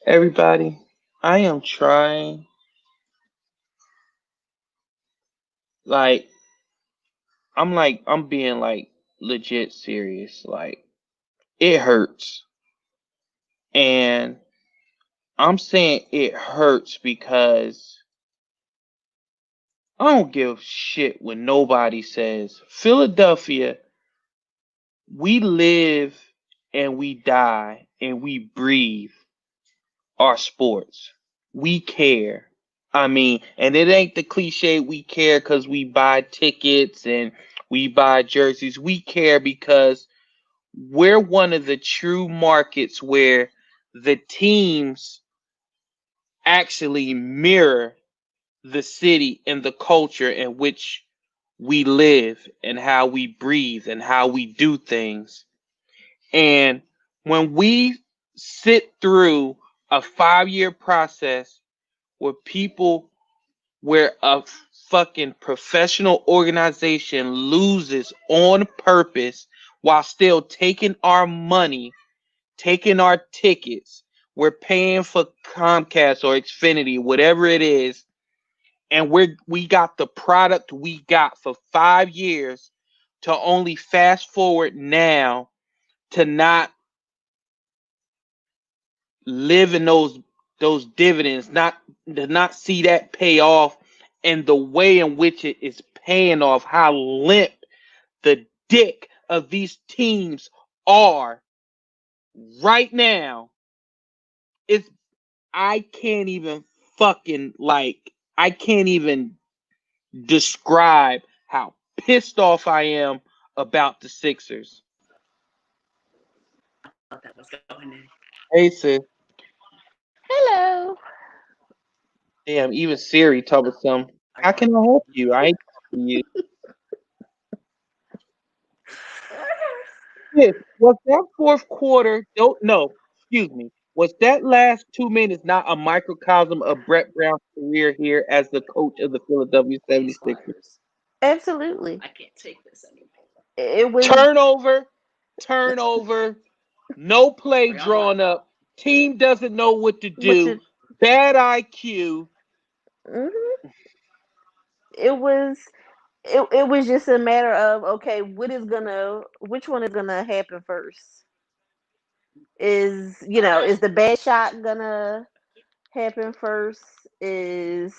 Everybody, I am trying, like, I'm being like legit serious. Like, it hurts. And I'm saying it hurts because I don't give shit when nobody says Philadelphia, we live and we die and we breathe our sports. We care. I mean, and it ain't the cliche we care because we buy tickets and we buy jerseys. We care because we're one of the true markets where the teams actually mirror the city and the culture in which we live and how we breathe and how we do things. And when we sit through a 5 year process where people, where a fucking professional organization loses on purpose while still taking our money, taking our tickets, we're paying for Comcast or Xfinity, whatever it is, and we got the product we got for 5 years to only fast forward now to not live in those dividends, not to not see that pay off, and the way in which it is paying off, how limp the dick of these teams are right now. It's I can't even fucking like I can't even describe how pissed off I am about the Sixers. I thought that was going in. Hey sis, Hello. damn, even Siri told me some. How can I help you? I ain't talking to you. Sis, was that fourth quarter? Don't no, excuse me. Was that last 2 minutes not a microcosm of Brett Brown's career here as the coach of the Philadelphia 76ers? Absolutely. I can't take this anymore. It was. Turnover, turnover, no play drawn up. Team doesn't know what to But do. Bad IQ. hmm it was. It was just a matter of, okay, which one is gonna happen first? Is the bad shot gonna happen first? Is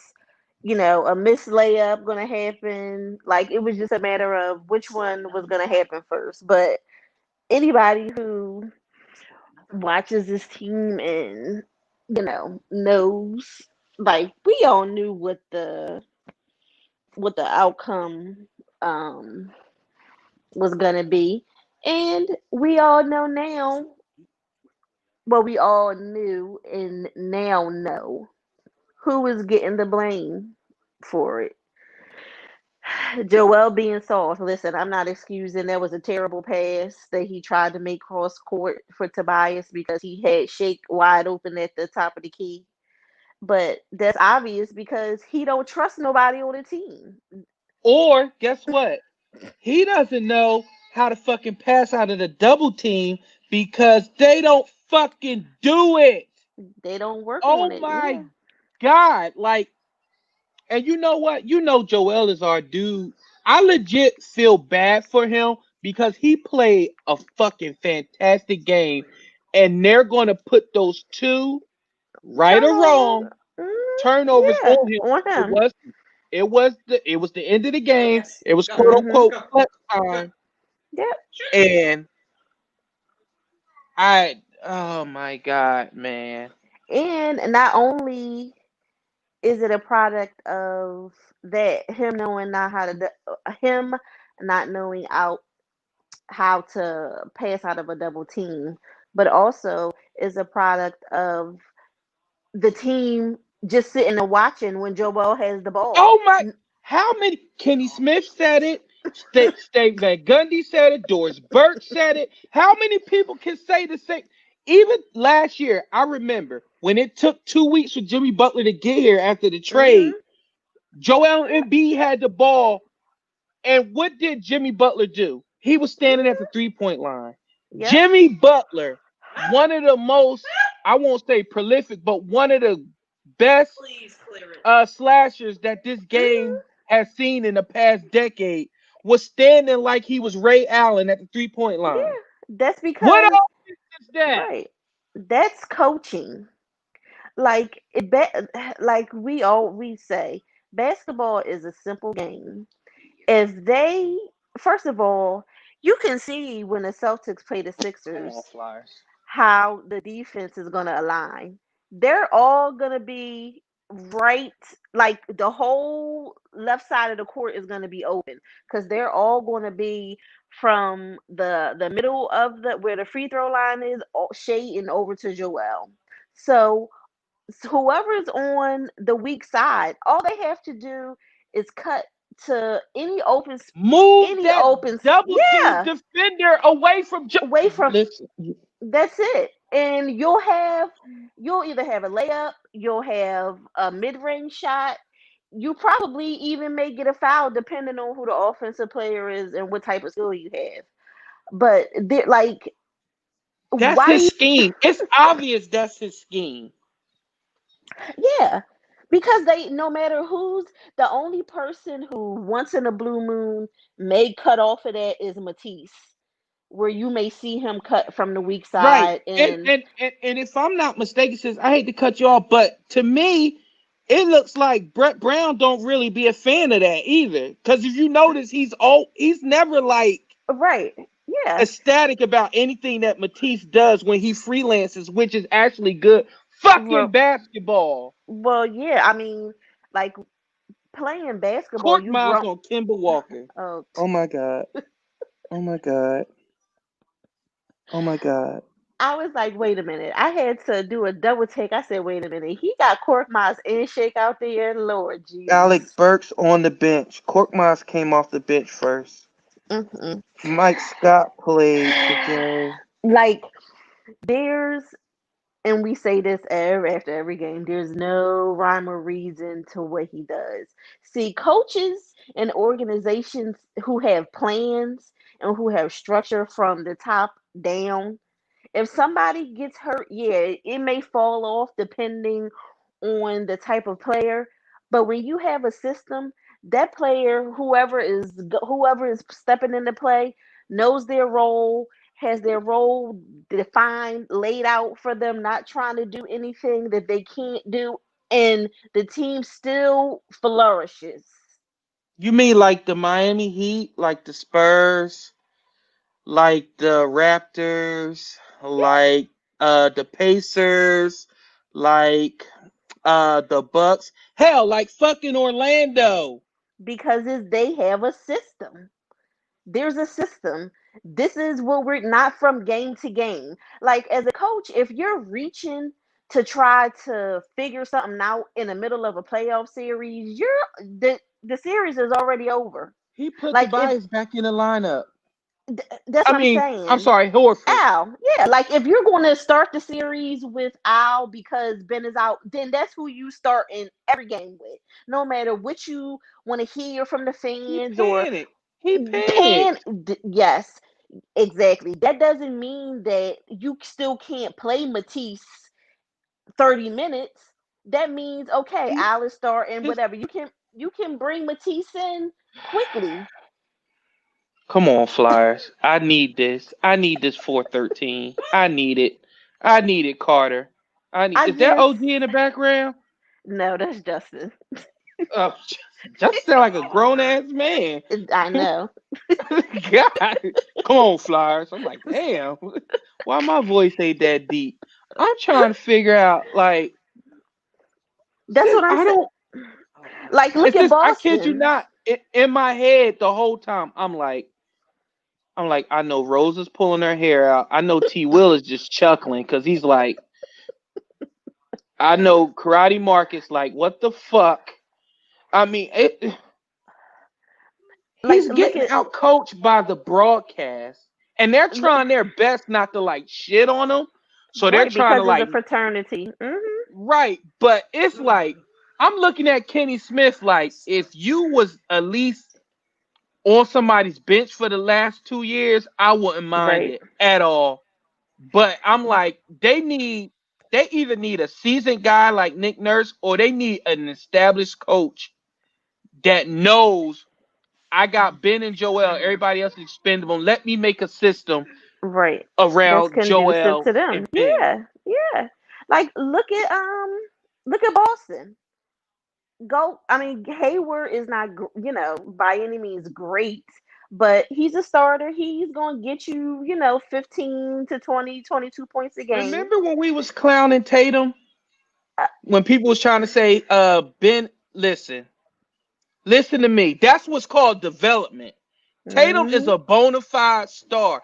a missed layup gonna happen? Like, it was just a matter of which one was gonna happen first. But anybody who watches this team and knows, like, we all knew what the outcome um was gonna be, and we all know now. Well, we all knew and now know who is getting the blame for it. Joel being soft. Listen, I'm not excusing. There was a terrible pass that he tried to make cross court for Tobias because he had Shake wide open at the top of the key. But that's obvious because he don't trust nobody on the team. Or guess what? He doesn't know how to fucking pass out of the double team because they don't fucking do it. They don't work on Oh it. my Yeah. God. Like, and you know what? You know Joel is our dude. I legit feel bad for him because he played a fucking fantastic game. And they're gonna put those two, right or Turnovers. wrong, turnovers Yeah, on him. on It him. was it was the end of the game. It was quote Mhm. unquote clutch time. Yep. And oh my God, man. And not only is it a product of that, him not knowing out how to pass out of a double team, but also is a product of the team just sitting and watching when Joel has the ball. Oh my! How many? Kenny Smith said it. State Van Gundy said it. Doris Burke said it. How many people can say the same? Even last year, I remember when it took 2 weeks for Jimmy Butler to get here after the trade. Mhm. Joel Embiid had the ball, and what did Jimmy Butler do? He was standing at the Mhm. 3-point line. Yep. Jimmy Butler, one of the most I won't say prolific, but one of the best slashers that this game Hmm. has seen in the past decade was standing like he was Ray Allen at the 3-point line. Yeah, that's What because else is that? right. That's coaching. Like we say, basketball is a simple game. If they First of all, you can see when the Celtics play the Come on, Sixers Flyers. how the defense is going to align. They're all going to be right, like the whole left side of the court is going to be open because they're all going to be from the middle of the where the free throw line is, shading over to Joel. So whoever's on the weak side, all they have to do is cut to Move any that open, double team yeah, defender away from. away from. Listen, That's it, and you'll either have a layup, you'll have a mid-range shot. You probably even may get a foul depending on who the offensive player is and what type of skill you have. But like, that's why do his you? scheme. It's obvious that's his scheme. Yeah, because they no matter who's the only person who once in a blue moon may cut off of that is Matisse, where you may see him cut from the weak Right. side And, and and and and if I'm not mistaken, sis, I hate to cut you off, but to me, it looks like Brett Brown don't really be a fan of that either. Because if you notice, he's never like right. Yeah. ecstatic about anything that Matisse does when he freelances, which is actually good fucking Well, basketball. well, yeah. I mean, like playing basketball, Cork you Miles grow. on Kimber Walker. Oh, Oh my god. Oh my god. Oh my god. I was like, wait a minute. I had to do a double take. I said, wait a minute. He got Cork Miles and Shake out there. Lord Alec Jesus. Burks on the bench. Cork Miles came off the bench first. Mm-mm. Mike Scott played the game. Like there's and we say this after every game, there's no rhyme or reason to what he does. See, coaches and organizations who have plans and who have structure from the top down, if somebody gets hurt, yeah, it may fall off depending on the type of player. But when you have a system, that player, whoever is stepping into play, knows their role, has their role defined, laid out for them, not trying to do anything that they can't do, and the team still flourishes. You mean like the Miami Heat, like the Spurs, like the Raptors, Yeah, like the Pacers, like the Bucks. Hell, like fucking Orlando. because they have a system. There's a system. This is what we're not from game to game. Like as a coach, if you're reaching to try to figure something out in the middle of a playoff series, the series is already over. He put Like if Tobias back in the lineup. that's I what I'm mean, I'm saying. sorry, Horford. Al, yeah, like if you're going to start the series with Al because Ben is out, then that's who you start in every game with. No matter what you want to hear from the He fans or panicked. He pan, panicked. yes, exactly. That doesn't mean that you still can't play Matisse 30 minutes. That means okay, He Al is starting his whatever. You can bring Matisse in quickly. Come on, Flyers. I need this. I need this 413. I need it. I need it, Carter. I Is that just OG in the background? no, that's Justin. Oh, just sound like a grown ass man. I know. God, come on, Flyers. I'm like, damn, why my voice ain't that deep? I'm trying to figure out, like, That's sis, what I'm I saying. don't. Like, look It's at just I kid you Boston. not. In my head, the whole time, I'm like, I know Rose is pulling her hair out. I know T. Will is just chuckling because he's like, I know Karate Marcus, like, what the fuck? I mean, Like, he's look getting at out coached by the broadcast, and they're look, trying their best not to like shit on him. So they're right trying to because it's a like fraternity. right, but it's like I'm looking at Kenny Smith like if you was at least on somebody's bench for the last 2 years, I wouldn't mind Right. it at all. But I'm like, they need. They either need a seasoned guy like Nick Nurse, or they need an established coach that knows I got Ben and Joel. Everybody else is expendable. Let me make a system Right. That's around conducive Joel to them. and Ben. Yeah. Yeah. Like look at Boston. Go I mean Hayward is not by any means great, but he's a starter. He's going to get you, 15 to 20, 22 points a game. Remember when we was clowning Tatum? Uh, When people was trying to say, Ben, listen to me. That's what's called development. Tatum is mhm. a bona fide star.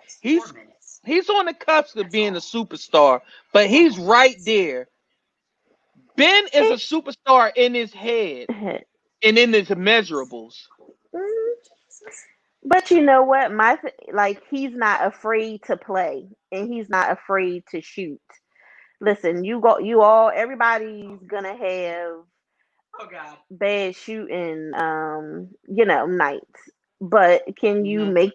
He's on the cusp of being a superstar, but he's right there. Ben is a He, superstar in his head and in his measurables. mm, but you know what? Like he's not afraid to play and he's not afraid to shoot. Listen, everybody's gonna have bad shooting nights. But Mhm.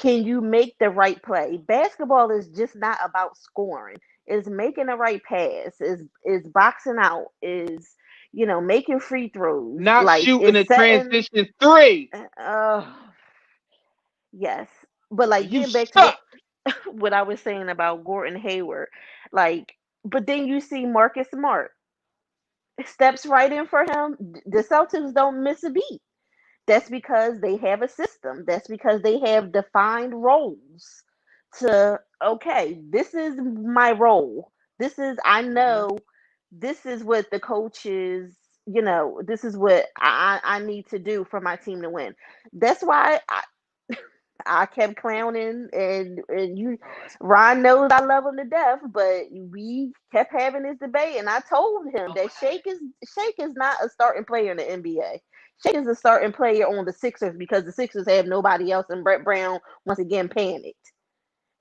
can you make the right play? Basketball is just not about scoring. It's making the right pass, is boxing out, is making free throws, Not like shooting it's a setting transition three. uh yes. But like You getting back to suck. what I was saying about Gordon Hayward, like but then you see Marcus Smart steps right in for him. The Celtics don't miss a beat. That's because they have a system. That's because they have defined roles to, okay, this is my role. I Mhm. know this is what the coaches, this is what I need to do for my team to win. That's why I kept clowning, and Ron knows I love him to death, but we kept having this debate, and I told him that Shake is not a starting player in the NBA. Shake is a starting player on the Sixers because the Sixers have nobody else, and Brett Brown once again panicked.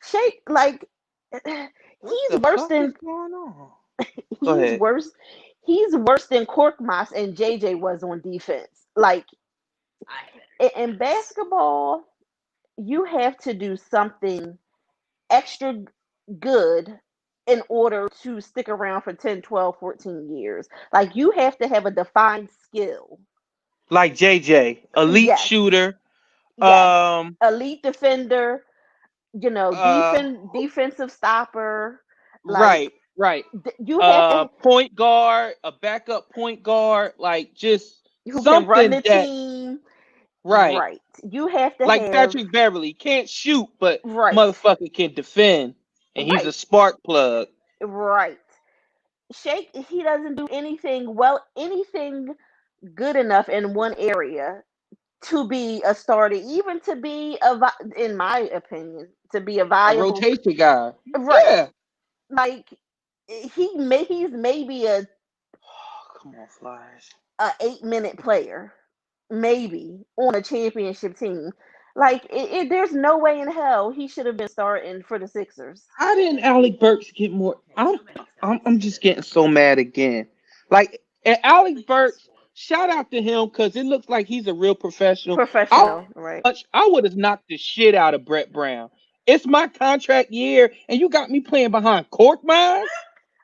Shake, like, What he's the worse fuck is than going on? Go he's ahead. worse he's worse than Korkmaz and JJ was on defense. Like in basketball, you have to do something extra good in order to stick around for 10, 12, 14 years. Like you have to have a defined skill. Like JJ, elite Yes, shooter. yes. Um, Elite defender, uh, defensive stopper. Like right, right. you have to Point guard, a backup point guard, like just who can run something the that team. right. Right. You have to Like have Patrick Beverly can't shoot, but right. motherfucker can defend, and he's a Right. spark plug. Right. Shake he doesn't do anything good enough in one area to be a starter, even to be in my opinion, to be a A viable rotation guy. right. Yeah. Like he's maybe Oh, come on, Flies. a 8-minute player, maybe on a championship team. Like there's no way in hell he should have been starting for the Sixers. How didn't Alec Burks get more? I'm just getting so mad again. Like and Alec Burks, shout out to him because it looks like he's a real professional. Professional, right? I would have knocked the shit out of Brett Brown. It's my contract year, and you got me playing behind court mines.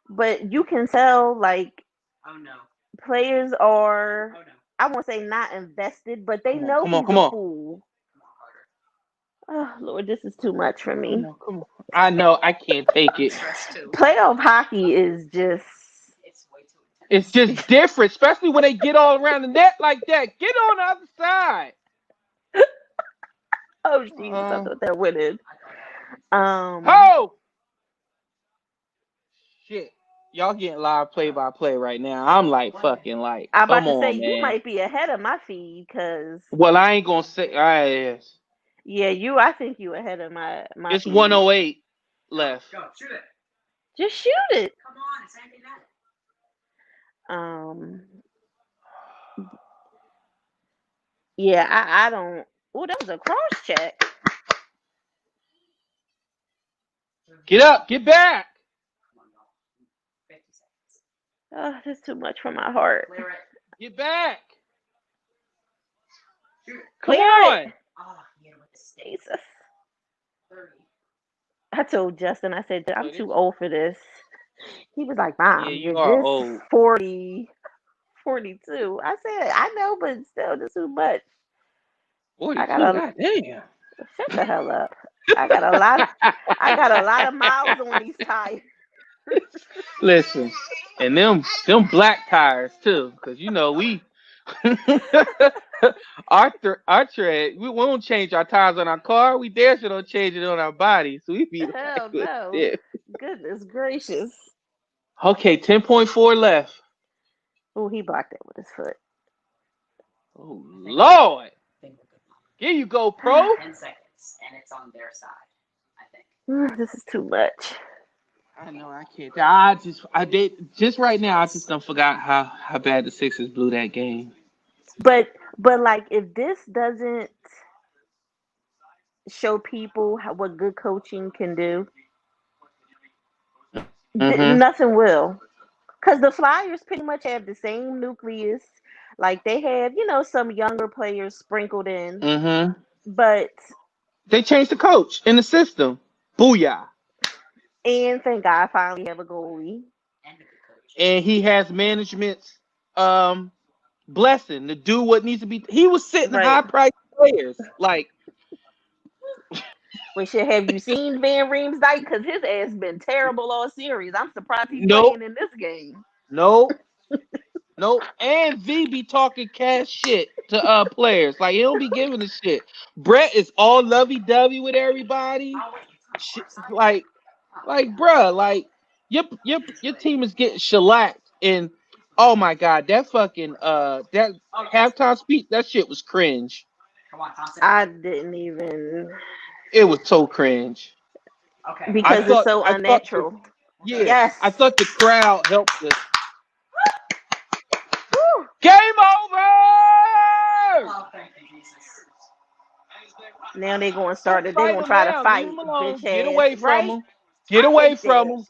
But you can tell like players are I won't say not invested, but they Come on, know come on, he's come a on, fool. Oh Lord, this is too much for come me. on, come on. I know I can't take it. Playoff hockey is just It's just different, especially when they get all around the net like that. Get on the other side. oh Jesus, I Uh, thought that went in. Um ho! Shit. Y'all getting live play by play right now. I'm like fucking like, I'm about come to say on, you man. might be ahead of my feed because Well, I ain't gonna say yes. yeah, I think you ahead of my It's feed. 108 left. Just shoot it. Um yeah, I don't oh that was a cross check. Get up, get back. Oh, that's too much for my heart. Get back. Come Clear it. on. Jesus. I told Justin, I said, I'm Play too this. old for this. He was like, Yeah, Mom, you is are this old. 42? I said, I know, but still, this too much. I got 42. a God damn. shut the hell up. I got a lot. I got a lot of miles on these tires. Listen, and them black tires too, because you know we our tread, we won't change our tires on our car. We dare sure don't change it on our body. So we be like, Hell well, no. yeah. Goodness gracious. Okay, 10.4 left. Oh, he blocked it with his foot. Oh Lord, here you go, pro. This is too much. I know I can't. I did just right now. I just don't forgot how bad the Sixers blew that game. But like, if this doesn't show people what good coaching can do, Mm-hmm. nothing will. Because the Flyers pretty much have the same nucleus. Like, they have, some younger players sprinkled in, Mm-hmm. but They changed the coach in the system. Booyah. and thank God I finally have a goalie. And he has management's um blessing to do what needs to be. He was sitting Right. high priced players. Like, But shit, have you seen Van Riemsdyk? Because his ass been terrible all series. I'm surprised he nope, playing in this game. nope, nope. And V be talking cash shit to players. Like, he don't be giving a shit. Brett is all lovey dovey with everybody. Like, bruh, like your team is getting shellacked. And oh my god, that fucking that halftime speech, that shit was cringe. I didn't even It was so cringe. I because it's thought so I thought the unnatural. yeah, Yes. I thought the crowd helped us. Whew. Game over. Now they gonna Don't start it. They fight gonna him try to now. Leave fight, him bitch alone. Get ass. away from Right? him. Get I away hate from that. him.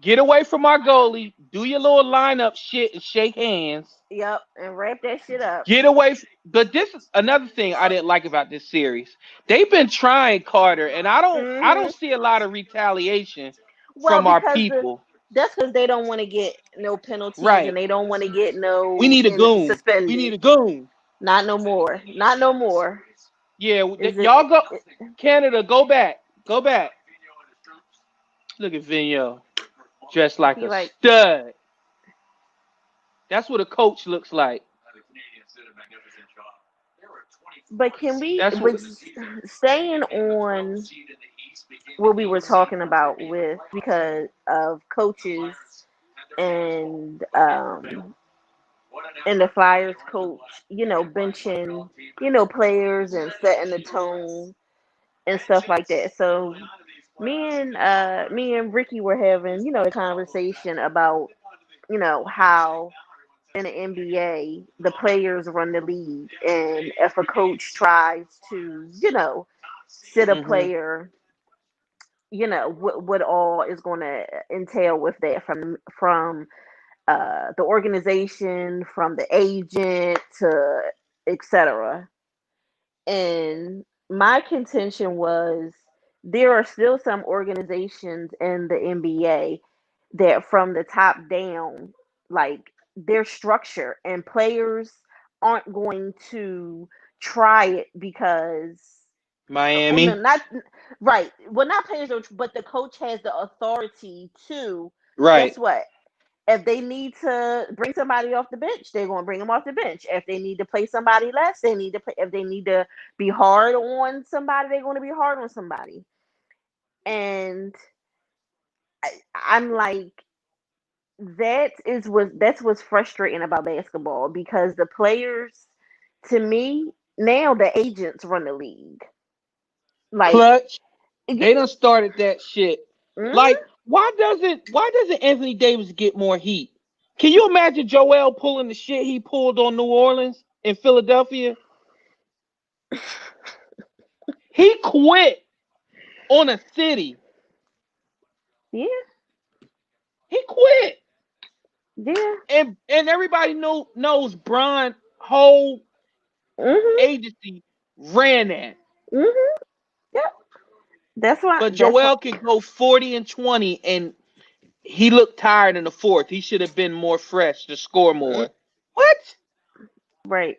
Get away from our goalie. Do your little lineup shit and shake hands. Yep, and wrap that shit up. Get away. But this is another thing I didn't like about this series. They've been trying Carter, and I Hmm. don't see a lot of retaliation Well, from our because people. that's because they don't want to get no penalties and Right. they don't want to get We no need a goon. We need suspended. a goon. Not no more. Not no more. Yeah, Is it? y'all go Canada. Go back. Go back. Look at Vigneault, dressed like He a like, stud. That's what a coach looks like. but can we? That's But what. staying on what we were talking about with because of coaches and the Flyers coach, benching, players and setting the tone and stuff like that. So me and Ricky were having, the conversation about, how in the NBA the players run the league, and if a coach tries to, sit a Hmm. player, what all is going to entail with that from the organization, from the agent to etc. And my contention was there are still some organizations in the NBA that from the top down, like their structure and players aren't going to try it because well, no, Miami. not right. Well, not players, but the coach has the authority to. Right. Guess what? If they need to bring somebody off the bench, they're going to bring them off the bench. If they need to play somebody less, they need to play. If they need to be hard on somebody, they're going to be hard on somebody. And I'm like, that's what's frustrating about basketball because the players, to me, now the agents run the league. Like, Clutch. yeah, They done started that shit. Like, mhm. why doesn't Anthony Davis get more heat? Can you imagine Joel pulling the shit he pulled on New Orleans in Philadelphia? He quit on a city. Yeah, He quit. yeah, And everybody knows Bron whole mhm, agency ran that. mhm. Yep. That's why. But That's why. Joel can go 40 and 20 and he looked tired in the fourth. He should have been more fresh to score Mm, more. What? right.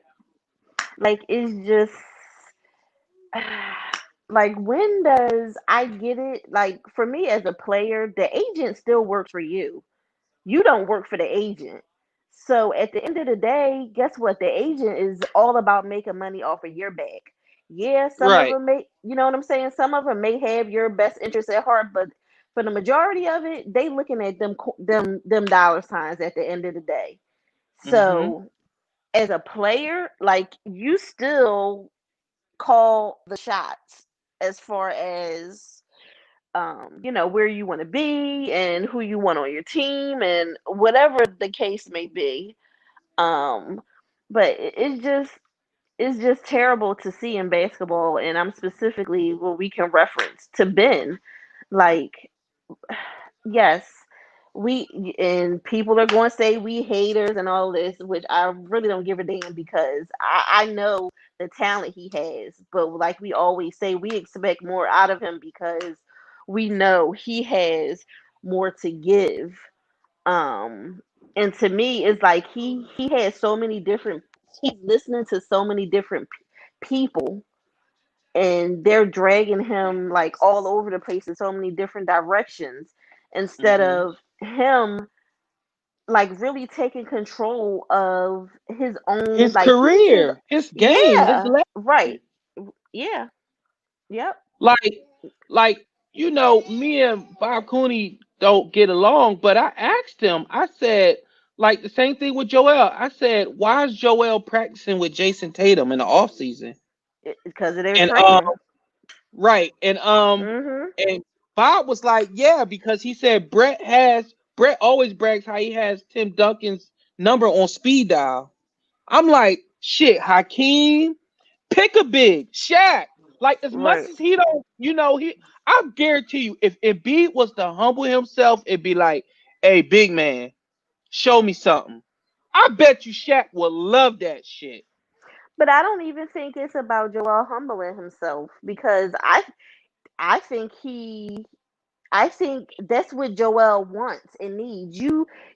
Like it's just like when does I get it? Like for me as a player, the agent still works for you. You don't work for the agent. So at the end of the day, guess what? The agent is all about making money off of your back. Yeah, some of Right. them may, you know what I'm saying? Some of them may have your best interest at heart, but for the majority of it, they looking at them dollar signs at the end of the day. Mm-hmm. So as a player, like you still call the shots as far as where you want to be and who you want on your team and whatever the case may be. Um, but it's just terrible to see in basketball, and I'm specifically what we can reference to Ben. Like, yes, we and people are going to say we haters and all this, which I really don't give a damn because I know the talent he has. But like we always say, we expect more out of him because we know he has more to give. Um, and to me, it's like he has so many different. He's listening to so many different people and they're dragging him like all over the place in so many different directions instead Mm-hmm. of him like really taking control of his own His like he's his career, his game, his yeah legacy. right yeah yep Like, me and Bob Cooney don't get along, but I asked him, I said, like the same thing with Joel. I said, why is Joel practicing with Jason Tatum in the off season? because of their And training. right. Mhm. And Bob was like, yeah, because he said Brett always brags how he has Tim Duncan's number on speed dial. I'm like, shit, Hakeem, pick a big Shaq. Like as much Right. as he don't, I guarantee you, if Embiid was to humble himself, it'd be like, hey, big man, show me something. I bet you Shaq would love that shit. But I don't even think it's about Joel humbling himself because I think I think that's what Joel wants and needs.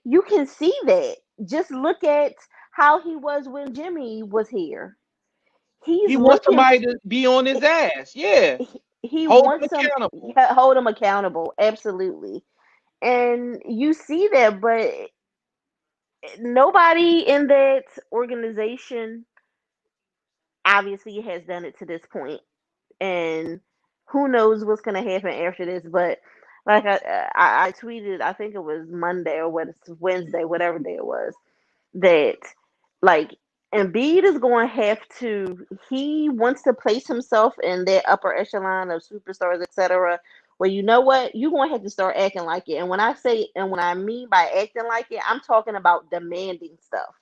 You can see that. Just look at how he was when Jimmy was here. He's He wants looking. somebody to be on his ass. Yeah. He Hold him wants some accountable. hold him accountable. Absolutely, and you see that, but nobody in that organization obviously has done it to this point. And who knows what's gonna happen after this? But like I tweeted, I think it was Monday or what Wednesday, whatever day it was, that like Embiid is going to have to. He wants to place himself in that upper echelon of superstars, etc. Well, you know what? You're going to have to start acting like it. And when I say, and when I mean by acting like it, I'm talking about demanding stuff,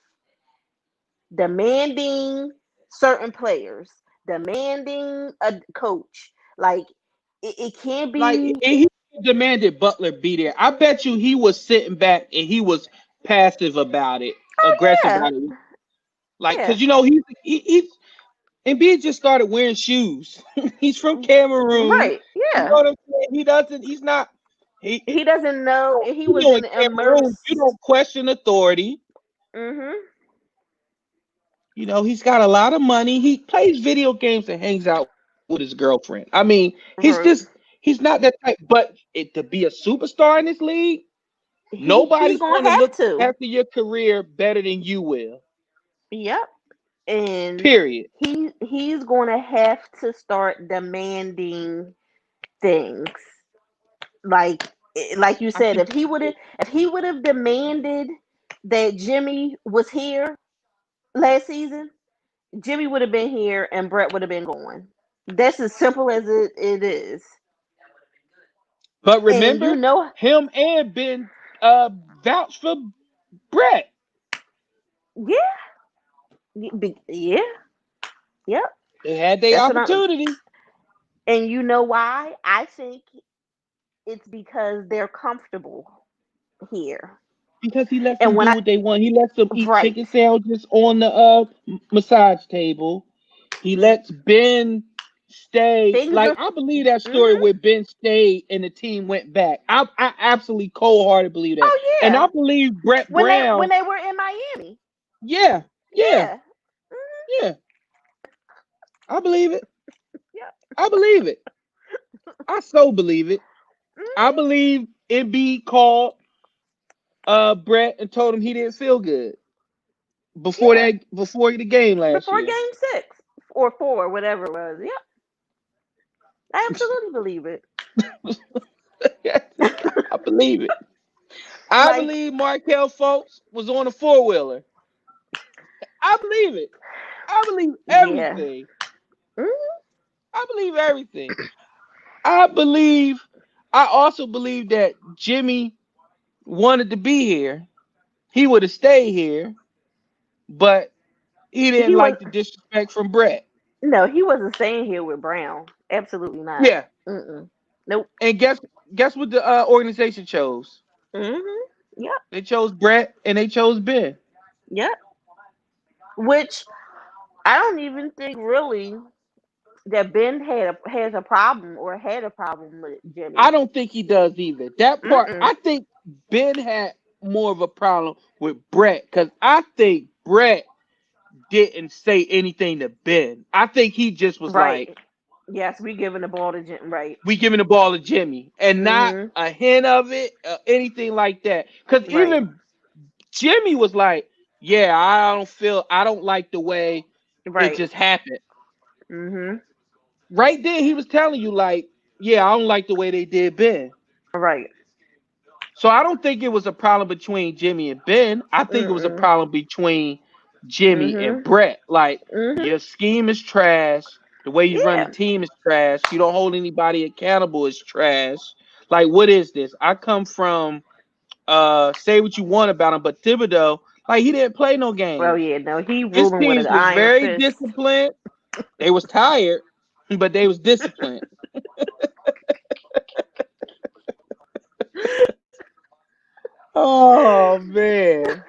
demanding certain players, demanding a coach. Like it can't Like be. and he demanded Butler be there. I bet you he was sitting back and he was passive about it, Oh aggressive yeah, about it. Like, yeah, cause he's Embiid just started wearing shoes. He's from Cameroon. right, You know yeah. what I'm saying? He doesn't. He's not. He. He doesn't know. He You know, in wasn't Cameroon, you immersed. don't question authority. Mhm. He's got a lot of money. He plays video games and hangs out with his girlfriend. I mean, Right. he's not that type. But to be a superstar in this league, He's nobody's gonna going to have look to. after your career better than you will. Yep. And Period. he's gonna have to start demanding things. Like like you I said, think he should. if he would have demanded that Jimmy was here last season, Jimmy would have been here and Brett would have been going. That's as simple as it is. But And you remember, know, him and Ben vouched for Brett. yeah, yeah, yep. They had their That's what I'm. opportunity And you know why? I think it's because they're comfortable here. because he lets And them when do I what they want. He lets them eat right, chicken sandwiches on the massage table. He lets Ben stay. Things Like are. I believe that story Mhm. where Ben stayed and the team went back. I absolutely cold hearted believe that, Oh and I yeah, believe Brett when Brown. they were in Miami. Yeah, yeah, Yeah. Mhm. yeah. I believe it. Yeah. I believe it. I so believe it. I Mhm. believe Embiid called Brett and told him he didn't feel good Yeah. before the game last Before year. game 6 or 4, whatever it was. Yep. I absolutely believe it. I believe it. I Like, believe Markel Fultz was on a four wheeler. I believe it. I believe yeah. everything. Mhm. I believe everything. I believe. I also believe that Jimmy wanted to be here. He would have stayed here, but he didn't He was like the disrespect from Brett. no, he wasn't staying here with Brown. Absolutely not. Yeah, Mm-mm. Nope. and guess what the organization chose? Mhm. Yep. They chose Brett and they chose Ben. Yep. Which I don't even think really that Ben has a problem or had a problem with I Jimmy. don't think he does either. That part, Mm-mm. I think Ben had more of a problem with Brett because I think Brett didn't say anything to Ben. I think he just was Right. like, Yes, we giving the ball to Jim. Right. "We giving the ball to Jimmy," and not Mhm. a hint of it, anything like that. Because Right. even Jimmy was like, "Yeah, I don't like the way it Right. just happened." Mhm. Right there, he was telling you like, "Yeah, I don't like the way they did Ben." Right. So I don't think it was a problem between Jimmy and Ben. I think it was a Mm-mm. problem between Jimmy and Mhm. Brett. Like Mhm. your scheme is trash. The way you run the Yeah. team is trash. You don't hold anybody accountable is trash. Like what is this? I come from say what you want about him, but Thibodeau, like he didn't play no Well, games. yeah. No, he His ruling with teams an was iron very fist. disciplined. They was tired, but they was disciplined. Oh man.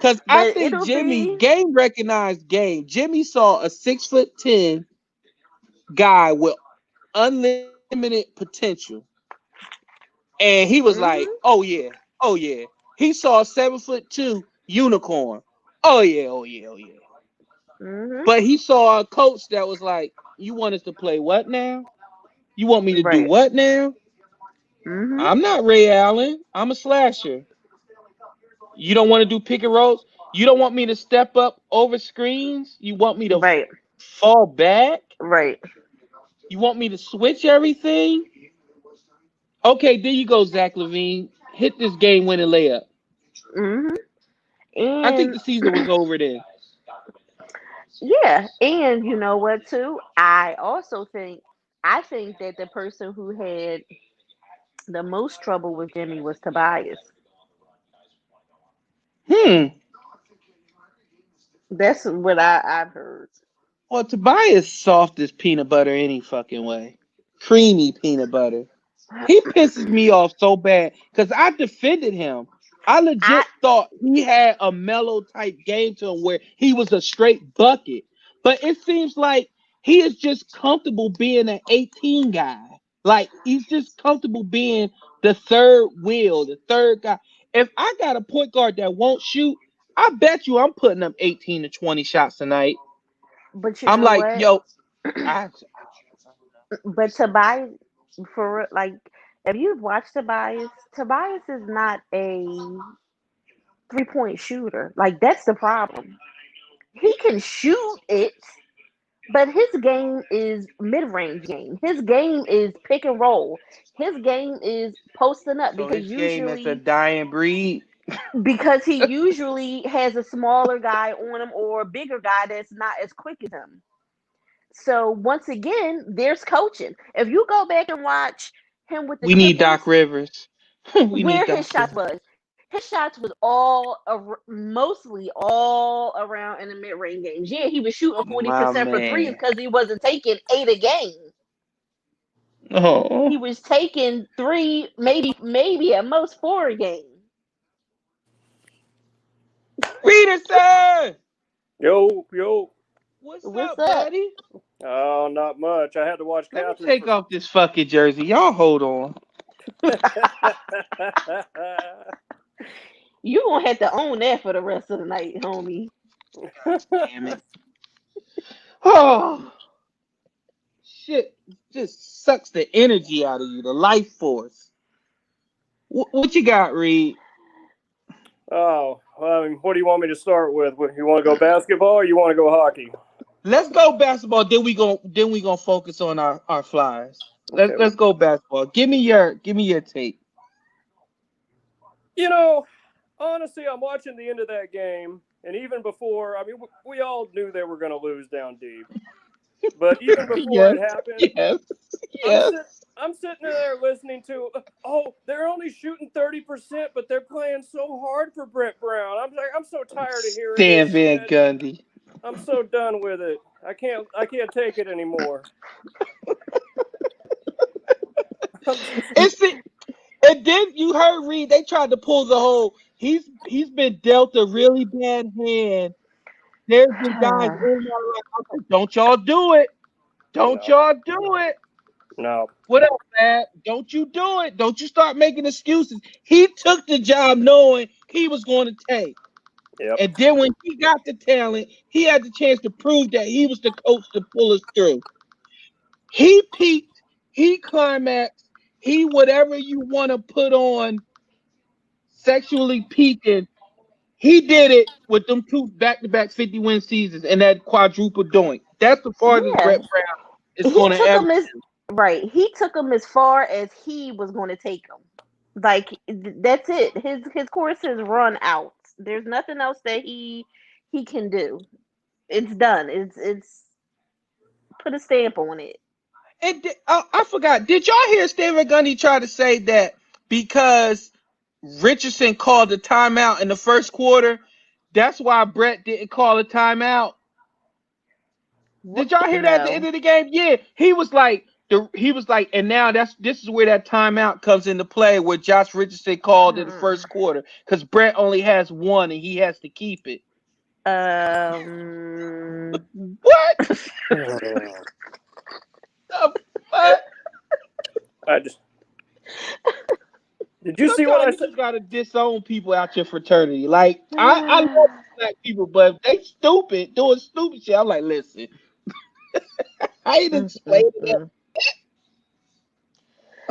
Cause I But think it'll Jimmy be. game recognized game. Jimmy saw a 6'10" guy with unlimited potential, and he was like, Mhm. "Oh yeah, oh yeah." He saw a 7'2" unicorn. Oh yeah, oh yeah, oh yeah. Mhm. But he saw a coach that was like, "You want us to play what now? You want me to do Right. what now? Mhm. I'm not Ray Allen. I'm a slasher. You don't want to do pick and rolls. You don't want me to step up over screens. You want me to Right. fall back. Right. You want me to switch everything? Okay, there you go, Zach Levine. Hit this game winning layup. Mhm. I think And the season was over then. yeah, and you know what too? I think that the person who had the most trouble with Jimmy was Tobias. Hmm. That's what I've heard. Well, Tobias soft as peanut butter any fucking way. Creamy peanut butter. He pisses me off so bad because I defended him. I I legit thought he had a mellow type game to him where he was a straight bucket. But it seems like he is just comfortable being an 18 guy. Like he's just comfortable being the third wheel, the third guy. If I got a point guard that won't shoot, I bet you I'm putting up 18 to 20 shots tonight. but you I'm know like, what? yo, I But Tobias, like, if you've watched Tobias is not a 3-point shooter. Like, that's the problem. He can shoot it, but his game is mid-range game. His game is pick and roll. His game is posting up so his game is a dying breed. because he usually has a smaller guy on him or a bigger guy that's not as quick as him. So once again, there's coaching. If you go back and watch him with the We need Clippers, Doc Rivers. We need where his Doc shots Rivers. was, his shots was mostly all around in the mid range games. Yeah, he was shooting My 40% for threes man. because he wasn't taking 8 a game. Oh. He was taking three, maybe at most 4 a game. Peterson! Yo, yo. What's What's up, up? buddy? Oh, not much. I had to watch Let me Catherine take for. off this fucking jersey. Y'all hold on. You gonna have to own that for the rest of the night, homie. Damn it. Oh, shit. Just sucks the energy out of you, the life force. What you got, Reed? Oh, I mean, what do you want me to start with? You want to go basketball or you want to go hockey? Let's go basketball. Then we gonna focus on our flyers. Let's Okay. let's go basketball. Give me your take. You know, honestly, I'm watching the end of that game, and even before, I mean, we all knew they were going to lose down deep. But even before Yes, it happened, yes, I'm yes. sit, I'm sitting there listening to, oh, they're only shooting 30%, but they're playing so hard for Brett Brown. I'm like, I'm so tired of hearing this Stan Van shit. Gundy. I'm so done with it. I can't take it anymore. I'm just, It's it. And then you heard Reed. They tried to pull the whole. He's been dealt a really bad hand. There's been guys in my life. I was like, don't y'all do it. Don't no, y'all do it. no, What up, man? Don't you do it. Don't you start making excuses. He took the job knowing he was going to take. yep, And then when he got the talent, he had the chance to prove that he was the coach to pull us through. He peaked, he climaxed, he whatever you want to put on sexually peaking, he did it with them two back-to-back 50-win seasons and that quadruple doink. That's the farthest Yeah, Brett Brown is he going to took ever. him as right. He took him as far as he was going to take him. Like that's it. His course has run out. There's nothing else that he can do. It's done. It's put a stamp on it. And I forgot. Did y'all hear Stephen Gundy try to say that because Richardson called the timeout in the first quarter, that's why Brett didn't call a timeout? Did y'all hear that at the end No. of the game? Yeah, he was like, and now this is where that timeout comes into play, where Josh Richardson called in the Mm. first quarter because Brett only has one and he has to keep it. Um. What the fuck? I just. Did you see what I Sometimes you said? just gotta disown people out your fraternity. Like I love black people, but if they stupid doing stupid shit, I'm like, listen, I ain't Mm, explaining mm, it.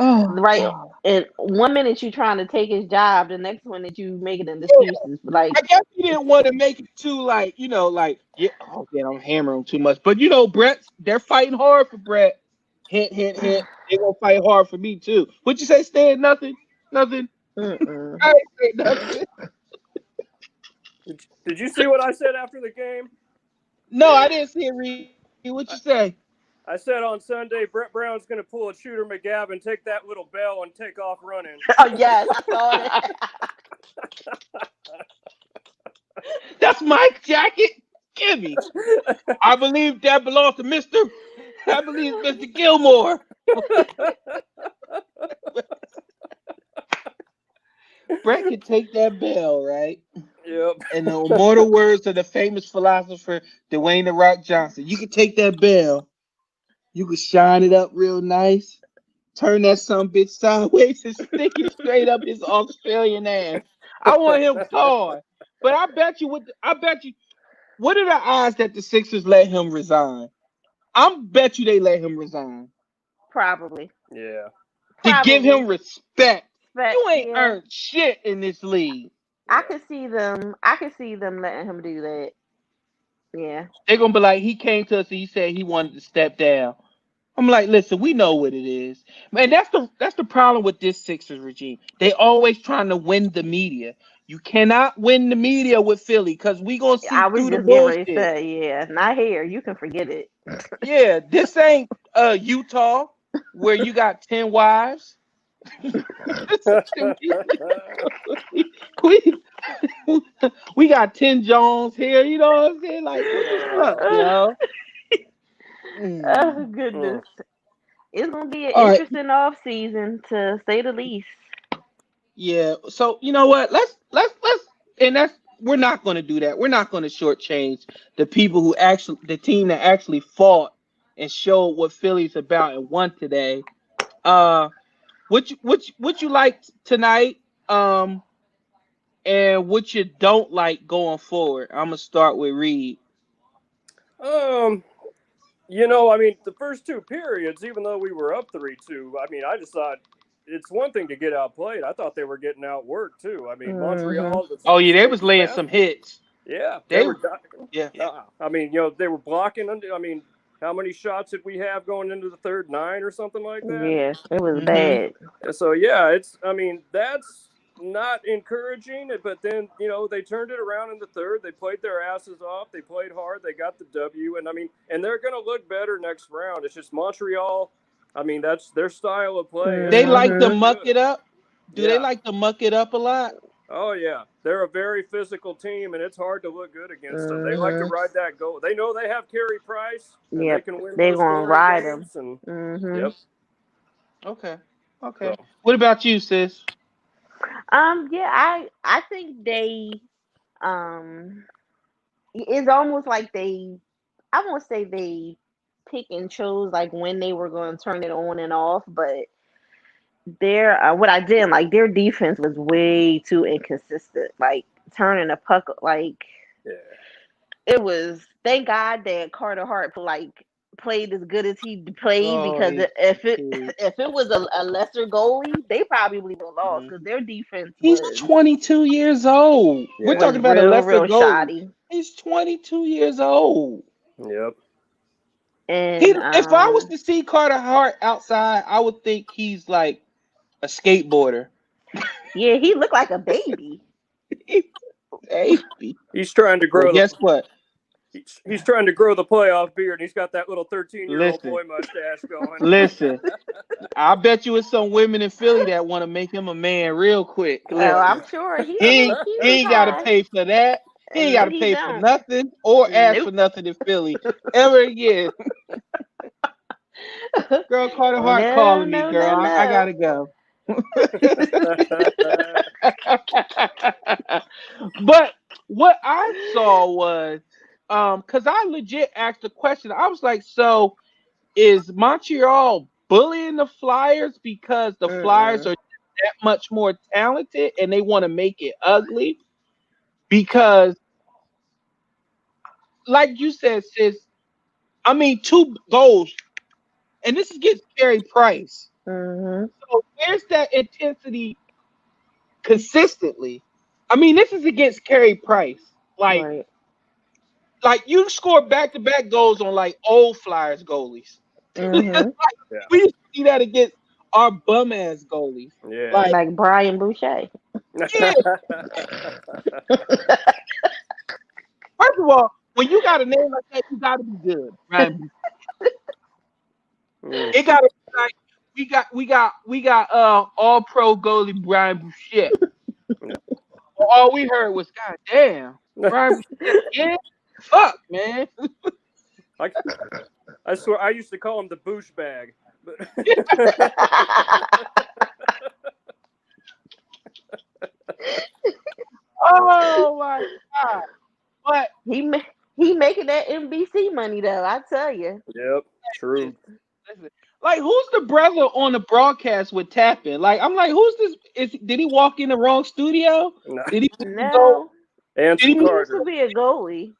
mm. Oh Right. God. And one minute you trying to take his job, the next one that you making an Yeah, excuses. Like, I guess he didn't want to make it too like, like, yeah, oh yeah, I'm hammering him too much. But Brett, they're fighting hard for Brett. Hint, hint, hint. They gonna fight hard for me too. What you say, Stan? Nothing? Nothing? mm-mm. I ain't say nothing. Did you see what I said after the game? No, I didn't see it, Reed. What you say? I said on Sunday, Brett Brown's going to pull a Shooter McGavin, take that little bell, and take off running. Oh yes, I saw that. That's Mike jacket. Gimme. I believe that belongs to Mr. I believe Mr. Gilmore. Brett can take that bell, right? Yep. In the immortal words of the famous philosopher Dwayne the Rock Johnson, you can take that bell, you can shine it up real nice, turn that some bitch sideways and stick it straight up his Australian ass. I want him gone. But I bet you, what are the odds that the Sixers let him resign? I'm bet you they let him resign Probably. Yeah. to give him Probably. respect. But You ain't yeah, earned shit in this league. I Yeah. could see them. I could see them letting him do that. Yeah. They're gonna be like, he came to us and he said he wanted to step down. I'm like, listen, we know what it is. Man, that's the problem with this Sixers regime. They always trying to win the media. You cannot win the media with Philly because we gonna see I was through the just getting ready to bullshit. say, yeah, not here. You can forget it. Yeah, this ain't Utah where you got 10 wives. we, we got 10 Jones here, you know what I'm saying? Like, what's up, yo? Oh Mm. goodness, it's gonna be an All right. interesting off season to say the least. Yeah. So you know what? Let's and that's we're not going to do that. We're not going to shortchange the people the team that actually fought and showed what Philly's about and won today. What you like tonight? And what you don't like going forward. I'm gonna start with Reed. I mean, the first two periods, even though we were up 3-2, I mean, I just thought it's one thing to get outplayed. I thought they were getting outworked too. I mean, Montreal. Oh yeah, they was safety laying pass. some hits. Yeah, They were. yeah. I mean, they were blocking. I mean, how many shots did we have going into the third? 9 or something like that? Yeah, it was bad. So yeah, I mean, that's not encouraging. But then they turned it around in the third. They played their asses off. They played hard. They got the W. And I mean, and they're going to look better next round. It's just Montreal. I mean, that's their style of play. They like to muck it up. Do they like to muck it up a lot? Oh yeah, they're a very physical team, and it's hard to look good against them. They like to ride that goal. They know they have Carey Price. Yeah, they can win. They're gonna ride him. Yep. Okay. So. What about you, sis? Yeah, I think they it's almost like I won't say they pick and chose like when they were going to turn it on and off, but what I didn't like, their defense was way too inconsistent. Like turning a puck, like it was. Thank God that Carter Hart played as good as he played, because if it was a lesser goalie, they probably would have lost, because their defense. He's 22 years old. We're talking about a lesser goalie. Shoddy. He's 22 years old. Yep. And if I was to see Carter Hart outside, I would think he's like a skateboarder. Yeah, he looked like a baby. He's trying to grow. Well, guess what? He's trying to grow the playoff beard, and he's got that little 13-year-old boy mustache going. Listen, I bet you it's some women in Philly that want to make him a man real quick. Well, I'm sure he ain't got to pay for that. He ain't got to pay for nothing or ask for nothing in Philly ever again. Girl, Carter Hart calling me, girl. I gotta go. But what I saw was, because I legit asked a question. I was like, so is Montreal bullying the Flyers because the Flyers are that much more talented and they want to make it ugly? Because, like you said, sis, I mean, 2 goals, and this is against Carey Price. So where's that intensity consistently? I mean, this is against Carey Price. Like you score back-to-back goals on like old Flyers goalies. We used to see that against our bum-ass goalies. Yeah. Like Brian Boucher. Yeah. First of all, when you got a name like that, you got to be good, right? It got to be like we got all pro goalie Brian Boucher. All we heard was, God damn, Brian Boucher, yeah, fuck, man. I swear, I used to call him the Bouche bag. Oh my God! But he making that NBC money though, I tell you. Yep, true. Like, who's the brother on the broadcast with Tappan? Like, I'm like, who's this? Did he walk in the wrong studio? No. Did he No. And he used to be a goalie.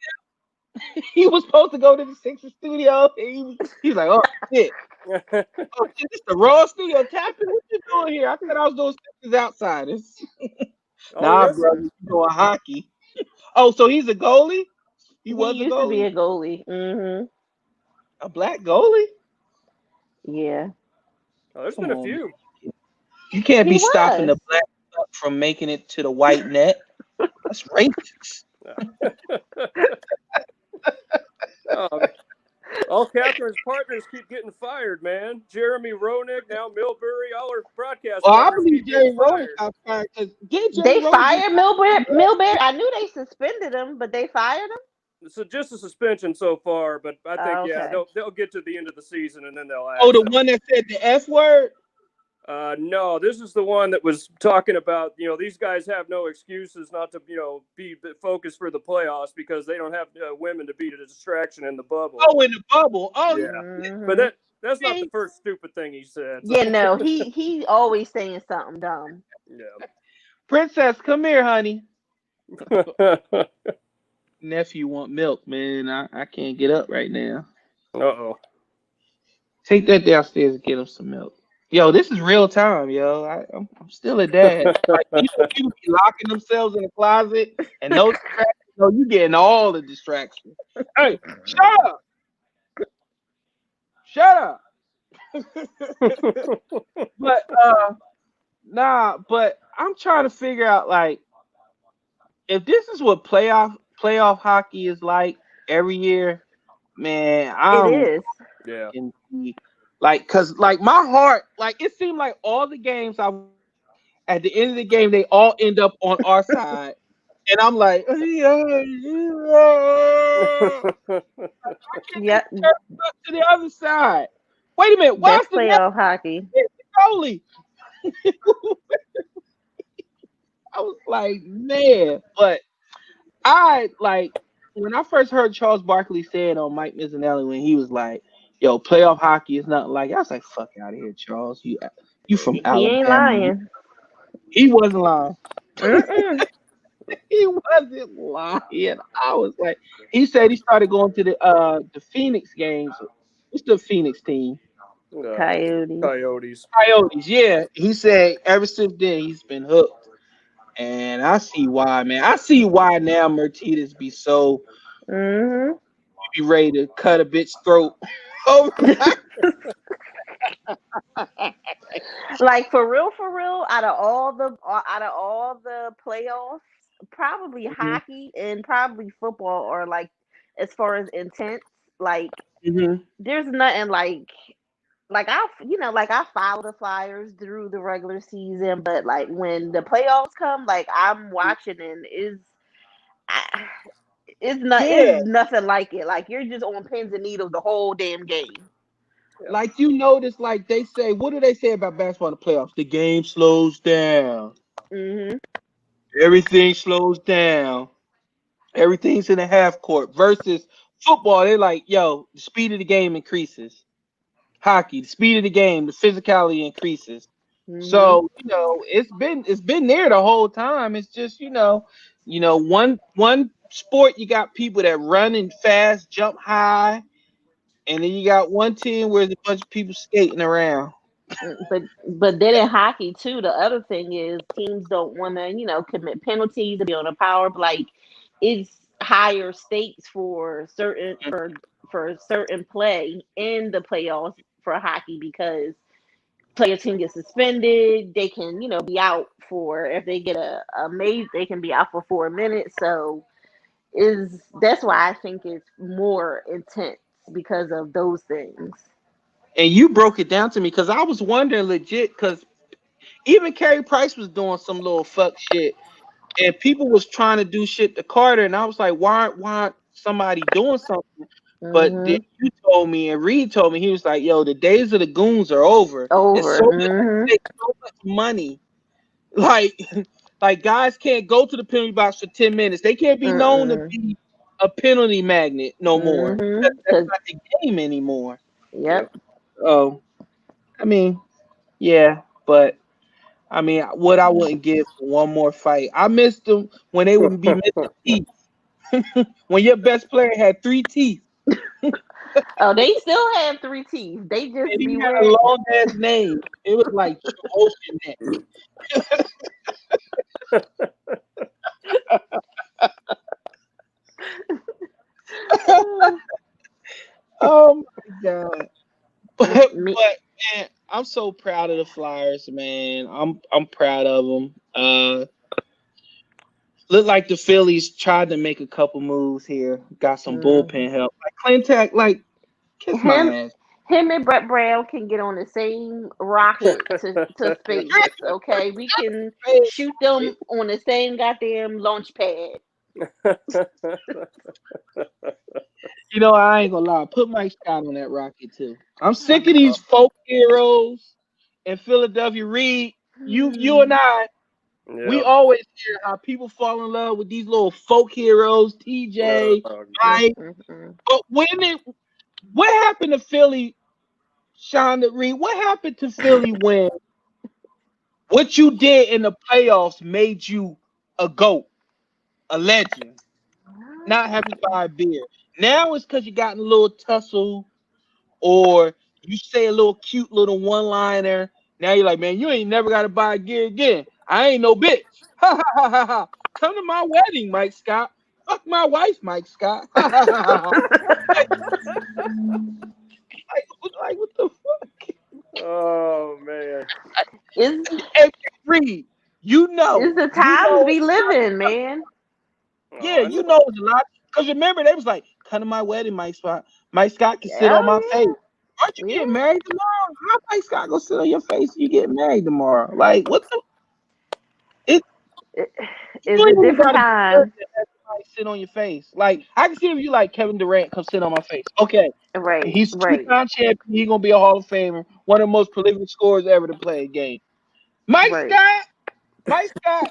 He was supposed to go to the Sixers studio. He's like, oh shit. Oh shit, this the raw studio. Tappan, what you doing here? I thought I was doing Sixers outsiders. Nah, brother, you doing hockey. Oh, so he's a goalie? He used to be a goalie. A black goalie? Yeah. Oh, there's been a few. You can't be stopping the black from making it to the white net. That's racist. All Catherine's partners keep getting fired, man. Jeremy Roenick, now Milbury, all our broadcast. Well, I believe Jerry Roenick got fired. They fired Milbury. I knew they suspended him, but they fired him. So just a suspension so far, but I think they'll get to the end of the season and then they'll ask. Oh, the one that said the F word? No, this is the one that was talking about, these guys have no excuses not to, be focused for the playoffs because they don't have women to be a distraction in the bubble. Oh, in the bubble. Oh, Yeah. Mhm. But that's not the okay. first stupid thing he said. Yeah, no, he always saying something dumb. Yeah. Princess, come here, honey. Nephew want milk, man. I can't get up right now. Uh-oh. Take that downstairs and get him some milk. Yo, this is real time, yo. I'm still a dad. Like people be locking themselves in the closet and no distraction. No, you getting all the distractions. Hey, shut up, shut up. But nah, but I'm trying to figure out like if this is what playoff hockey is like every year, man, It I'm is. Yeah. in like cause like my heart, like it seemed like all the games I at the end of the game they all end up on our side. And I'm like, yeah, yeah. I can't just Yep, turn up to the other side. Wait a minute, why that's is the net playoff hockey. goalie? I was like, man, but I like when I first heard Charles Barkley say it on Mike Mizzanelli when he was like, "Yo, playoff hockey is nothing like." I was like, "Fuck out of here, Charles. You from He ain't Alabama?" lying. He wasn't lying. Mm-mm. He wasn't lying. I was like, he said he started going to the Phoenix games. What's the Phoenix team? uh, Coyotes. Coyotes. Coyotes. Yeah, he said ever since then he's been hooked. And I see why, man. I see why now Mertitas be so Mhm. be ready to cut a bitch throat. Oh, Like for real, out of all the playoffs, probably hockey and probably football are like as far as intense. Like hmm there's nothing like I follow the Flyers through the regular season, but like when the playoffs come, like I'm watching and I, it's yeah. nothing like it. Like you're just on pins and needles the whole damn game. Yeah. Like you notice, like they say, what do they say about basketball in the playoffs? The game slows down. Mhm. Everything slows down. Everything's in the half court. Versus football, they're like, yo, the speed of the game increases. Hockey, the speed of the game, the physicality increases. Mhm. So it's been there the whole time. It's just one sport you got people that run and fast, jump high, and then you got one team where there's a bunch of people skating around. But then in hockey too, the other thing is teams don't want to commit penalties to be on a power play. Like it's higher stakes for certain play in the playoffs for hockey because players can get suspended. They can be out for if they get a made they can be out for 4 minutes. So is that's why I think it's more intense because of those things. And you broke it down to me because I was wondering legit because even Carey Price was doing some little fuck shit, and people was trying to do shit to Carter, and I was like, why aren't somebody doing something? But then Hmm. you told me and Reed told me he was like, yo, the days of the goons are over. It's Over. so much Hmm. so much money. Like like guys can't go to the penalty box for 10 minutes. They can't be known to Mm-mm. be a penalty magnet no more. Mhm. That's not the game anymore. Yep. Yep. Oh, I mean, yeah, but I mean, what I wouldn't give for one more fight. I missed them when they would be missing teeth. When your best player had three teeth Oh, they still have 3 teeth. They and just he be had a wearing. long ass name, it was like ocean neck. Oh my god! Me. But man, I'm so proud of the Flyers, man. I'm proud of them. Look like the Phillies tried to make a couple moves here. Got some bullpen Mm. help. Like Clintac, like kiss my Him, ass. him and Brett Brown can get on the same rocket to space. Okay, we can shoot them on the same goddamn launch pad. I ain't gonna lie. Put Mike Scott on that rocket too. I'm sick of these folk heroes in Philadelphia. Reed, you and I, we Yep. always hear how people fall in love with these little folk heroes, TJ, Oh, God. Mike. But what happened to Philly, Shonda Reed? What happened to Philly when what you did in the playoffs made you a GOAT, a legend, not having to buy a beer? Now it's because you got in a little tussle or you say a little cute little one liner. Now you're like, man, you ain't never got to buy a gear again. I ain't no bitch. Ha ha ha ha ha. Come to my wedding, Mike Scott. Fuck my wife, Mike Scott. Ha ha ha ha. Like what the fuck? Oh, man. Is Hey, Reed, you is know, the you times know, we live in, man. Oh, yeah, I you know. know, it's a lot. Because remember, they was like, come to my wedding, Mike Scott. Mike Scott can sit on my face. Oh Aren't you yeah, getting married tomorrow? How Mike Scott gonna sit on your face? You get married tomorrow? Like what the? It yeah. You It's a ain't even different gotta be good time. to have somebody sit on your face. Like I can see if you like Kevin Durant come sit on my face. Okay, Right, he's right, 2-time champion. He gonna be a Hall of Famer, one of the most prolific scorers ever to play a game. Mike right. Scott, Mike Scott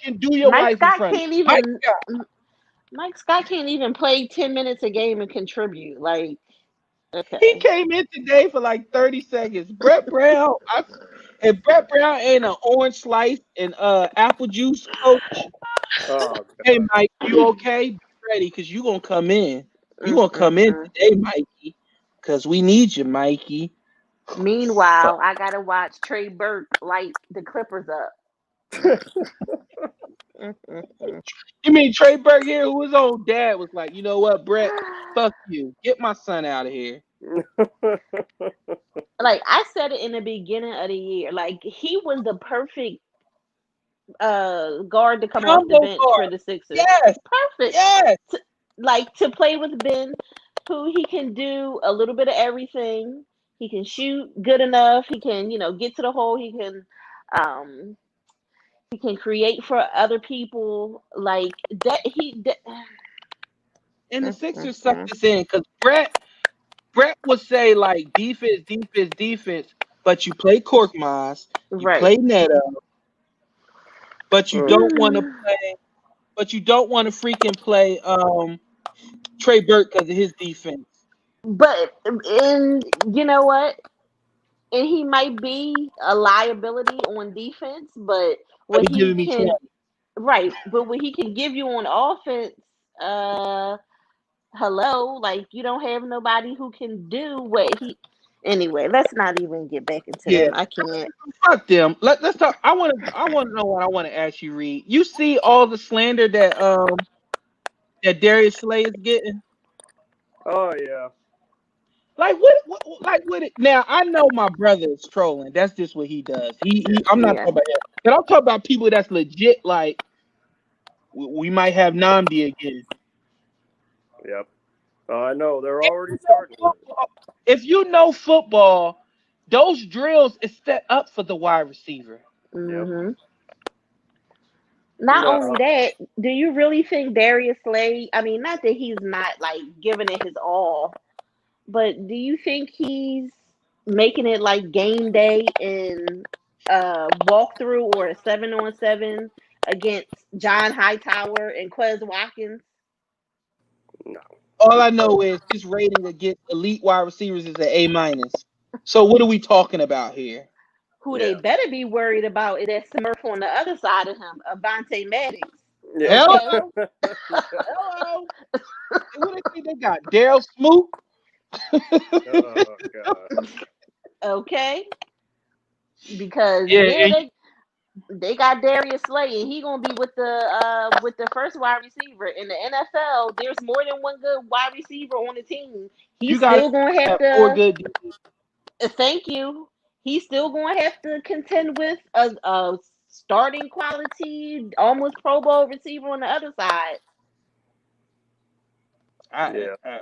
can do your Mike wife in Scott front of can't you. Mike even. Scott. Mike Scott can't even play 10 minutes a game and contribute. Like, He okay, came in today for like 30 seconds. Brett Brown, if Brett Brown ain't an orange slice and apple juice coach, Oh, hey God. Mike, you okay? Be ready because you gonna come in. You gonna come in Mm-mm-mm. today, Mikey, because we need you, Mikey. Fuck. Meanwhile, I gotta watch Trey Burke light the Clippers up. Mm-mm-mm. You mean Trey Burke here, who his old dad was like, you know what, Brett? Fuck you. Get my son out of here. Like I said it in the beginning of the year, like he was the perfect guard to come off the Combo bench for guard. the Sixers. Yes. Perfect, Yes. like to play with Ben, who he can do a little bit of everything. He can shoot good enough. He can, get to the hole. Um, he can create for other people. Like that. And the Mm, Sixers mm, sucked mm. this in because Brett would say like defense, defense, defense, but you play Korkmaz, you Right. play Neto, but you Mm. don't want to play, but you don't want to freaking play Trey Burke because of his defense. But and you know what? And he might be a liability on defense, but But what he he giving me can 20. right, but what he can give you on offense, uh hello, like you don't have nobody who can do what he. Anyway, let's not even get back into Yeah, them. I can't. fuck them. Let's talk. I want to know what I want to ask you, Reed. You see all the slander that Darius Slay is getting. Oh, yeah. Like what it now? I know my brother is trolling. That's just what he does. I'm not Yeah. talking about him, but I'm talking about people that's legit. Like we might have Namdi again. Yep. I know. They're already starting with it. If you know football, those drills is set up for the wide receiver. Yep. Hmm. Not only No. that, do you really think Darius Slay? I mean, not that he's not like giving it his all, but do you think he's making it like game day in a walkthrough or a 7-on-7 against John Hightower and Quez Watkins, No. All I know is his rating against elite wide receivers is an A minus. So what are we talking about here? who they Yeah. better be worried about is that Smurf on the other side of him, Avante Maddox. Yeah. Okay, Hello, Yeah. hello. What they think they got? Daryl Smoot. Oh, God. okay, because Yeah, yeah, and they got Darius Slay, and he gonna be with the first wide receiver in the NFL. There's more than one good wide receiver on the team. you He's gotta still gonna have have four to. good. Thank you. He's still gonna have to contend with a starting quality, almost Pro Bowl receiver on the other side. I, Yeah. I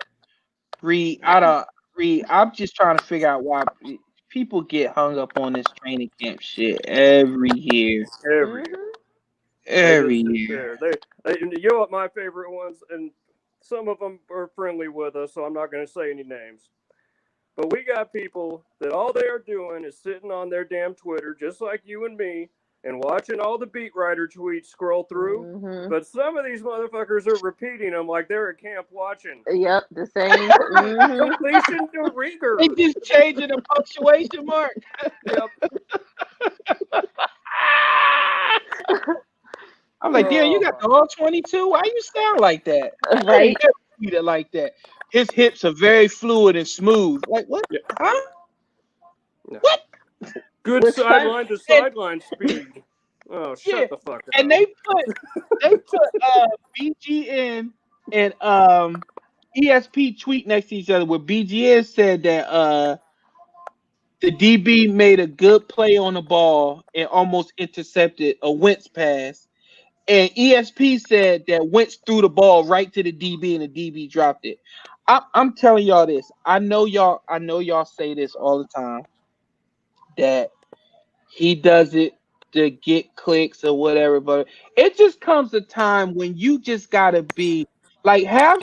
Reed, I don't Reed. I'm just trying to figure out why people get hung up on this training camp shit every year. Every year. Hmm. They Every just sit year. there. You know what my favorite ones, and some of them are friendly with us, so I'm not going to say any names. But we got people that all they are doing is sitting on their damn Twitter, just like you and me, and watching all the beat writer tweets scroll through. Mm-hmm. But some of these motherfuckers are repeating them like they're at camp watching. Yep, the same. Mm-hmm. Completion to rigor. They just changing the punctuation mark. Yep. I'm like, yeah, you got the all 22. Why you sound like that? I Right. ain't never seen it like that. His hips are very fluid and smooth. Like what? Yeah. Huh? No. What? Good What's fun- sideline to sideline speed. Oh, Yeah, shut the fuck up. and they put BGN and ESP tweet next to each other where BGN said that the DB made a good play on the ball and almost intercepted a Wentz pass. And ESP said that Wentz threw the ball right to the DB and the DB dropped it. I'm telling y'all this. I know y'all say this all the time that he does it to get clicks or whatever, but it just comes a time when you just gotta be like have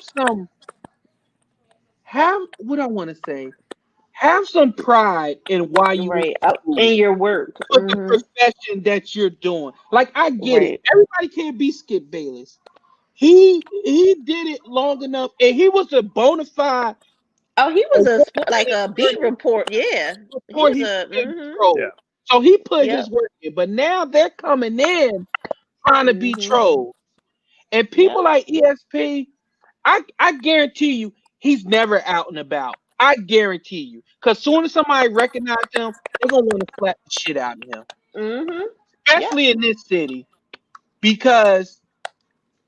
what I want to say. Have some pride in why you went right. to school. In your work. For the Mm-hmm. profession that you're doing. Like I get it. Right. Everybody can't be Skip Bayless. He did it long enough, and he was a bona fide Oh, he was a like award-winning a beat journalist report. Yeah, he before was he a. became Mm-hmm. Yeah. troll. So he put Yep. his work in, but now they're coming in trying to be Mm-hmm. trolls. And Yep. people like ESP, I guarantee you, he's never out and about. I guarantee you, because soon as somebody recognizes him, they're gonna want to slap the shit out of him, Mm-hmm. Yep. especially in this city, because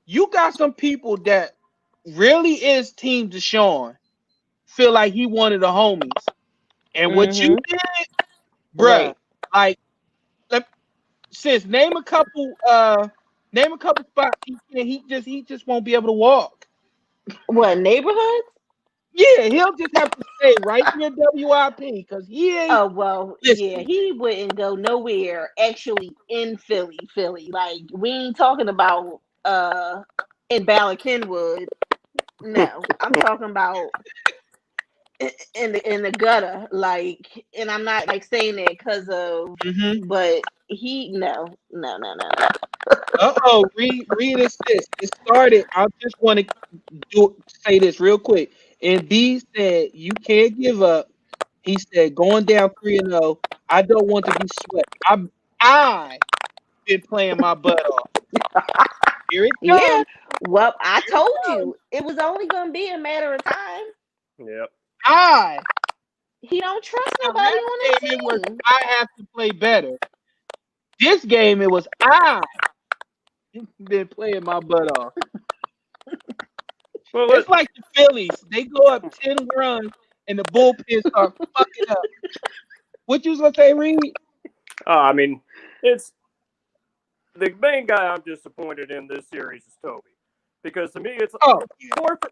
you got some people that really is Team Deshaun, feel like he one of the homies, and what you Mm-hmm. did, bruh, Right. like, let, sis, name a couple spots he just won't be able to walk. What neighborhoods? Yeah, he'll just have to stay right near WIP because he ain't Oh well, yeah, listen. he wouldn't go nowhere actually in Philly. Like we ain't talking about in Ballard Kenwood. No, I'm talking about in the gutter. Like, and I'm not like saying that because of, Mm-hmm. but he no. Read this. It started. I just want to say this real quick. And B said you can't give up. He said going down 3-0. I don't want to be swept. I been playing my butt off. Here it Yeah. comes. Well, I Here it told comes. you it was only gonna be a matter of time. Yep. I He don't trust Now nobody last on game his it was team. I have to play better. This game it was I been playing my butt off. Well, It's like the Phillies. They go up 10 runs and the bullpen start fucking up. What you was gonna say, Reed? I mean, it's the main guy I'm disappointed in this series is Toby, because to me it's Oh,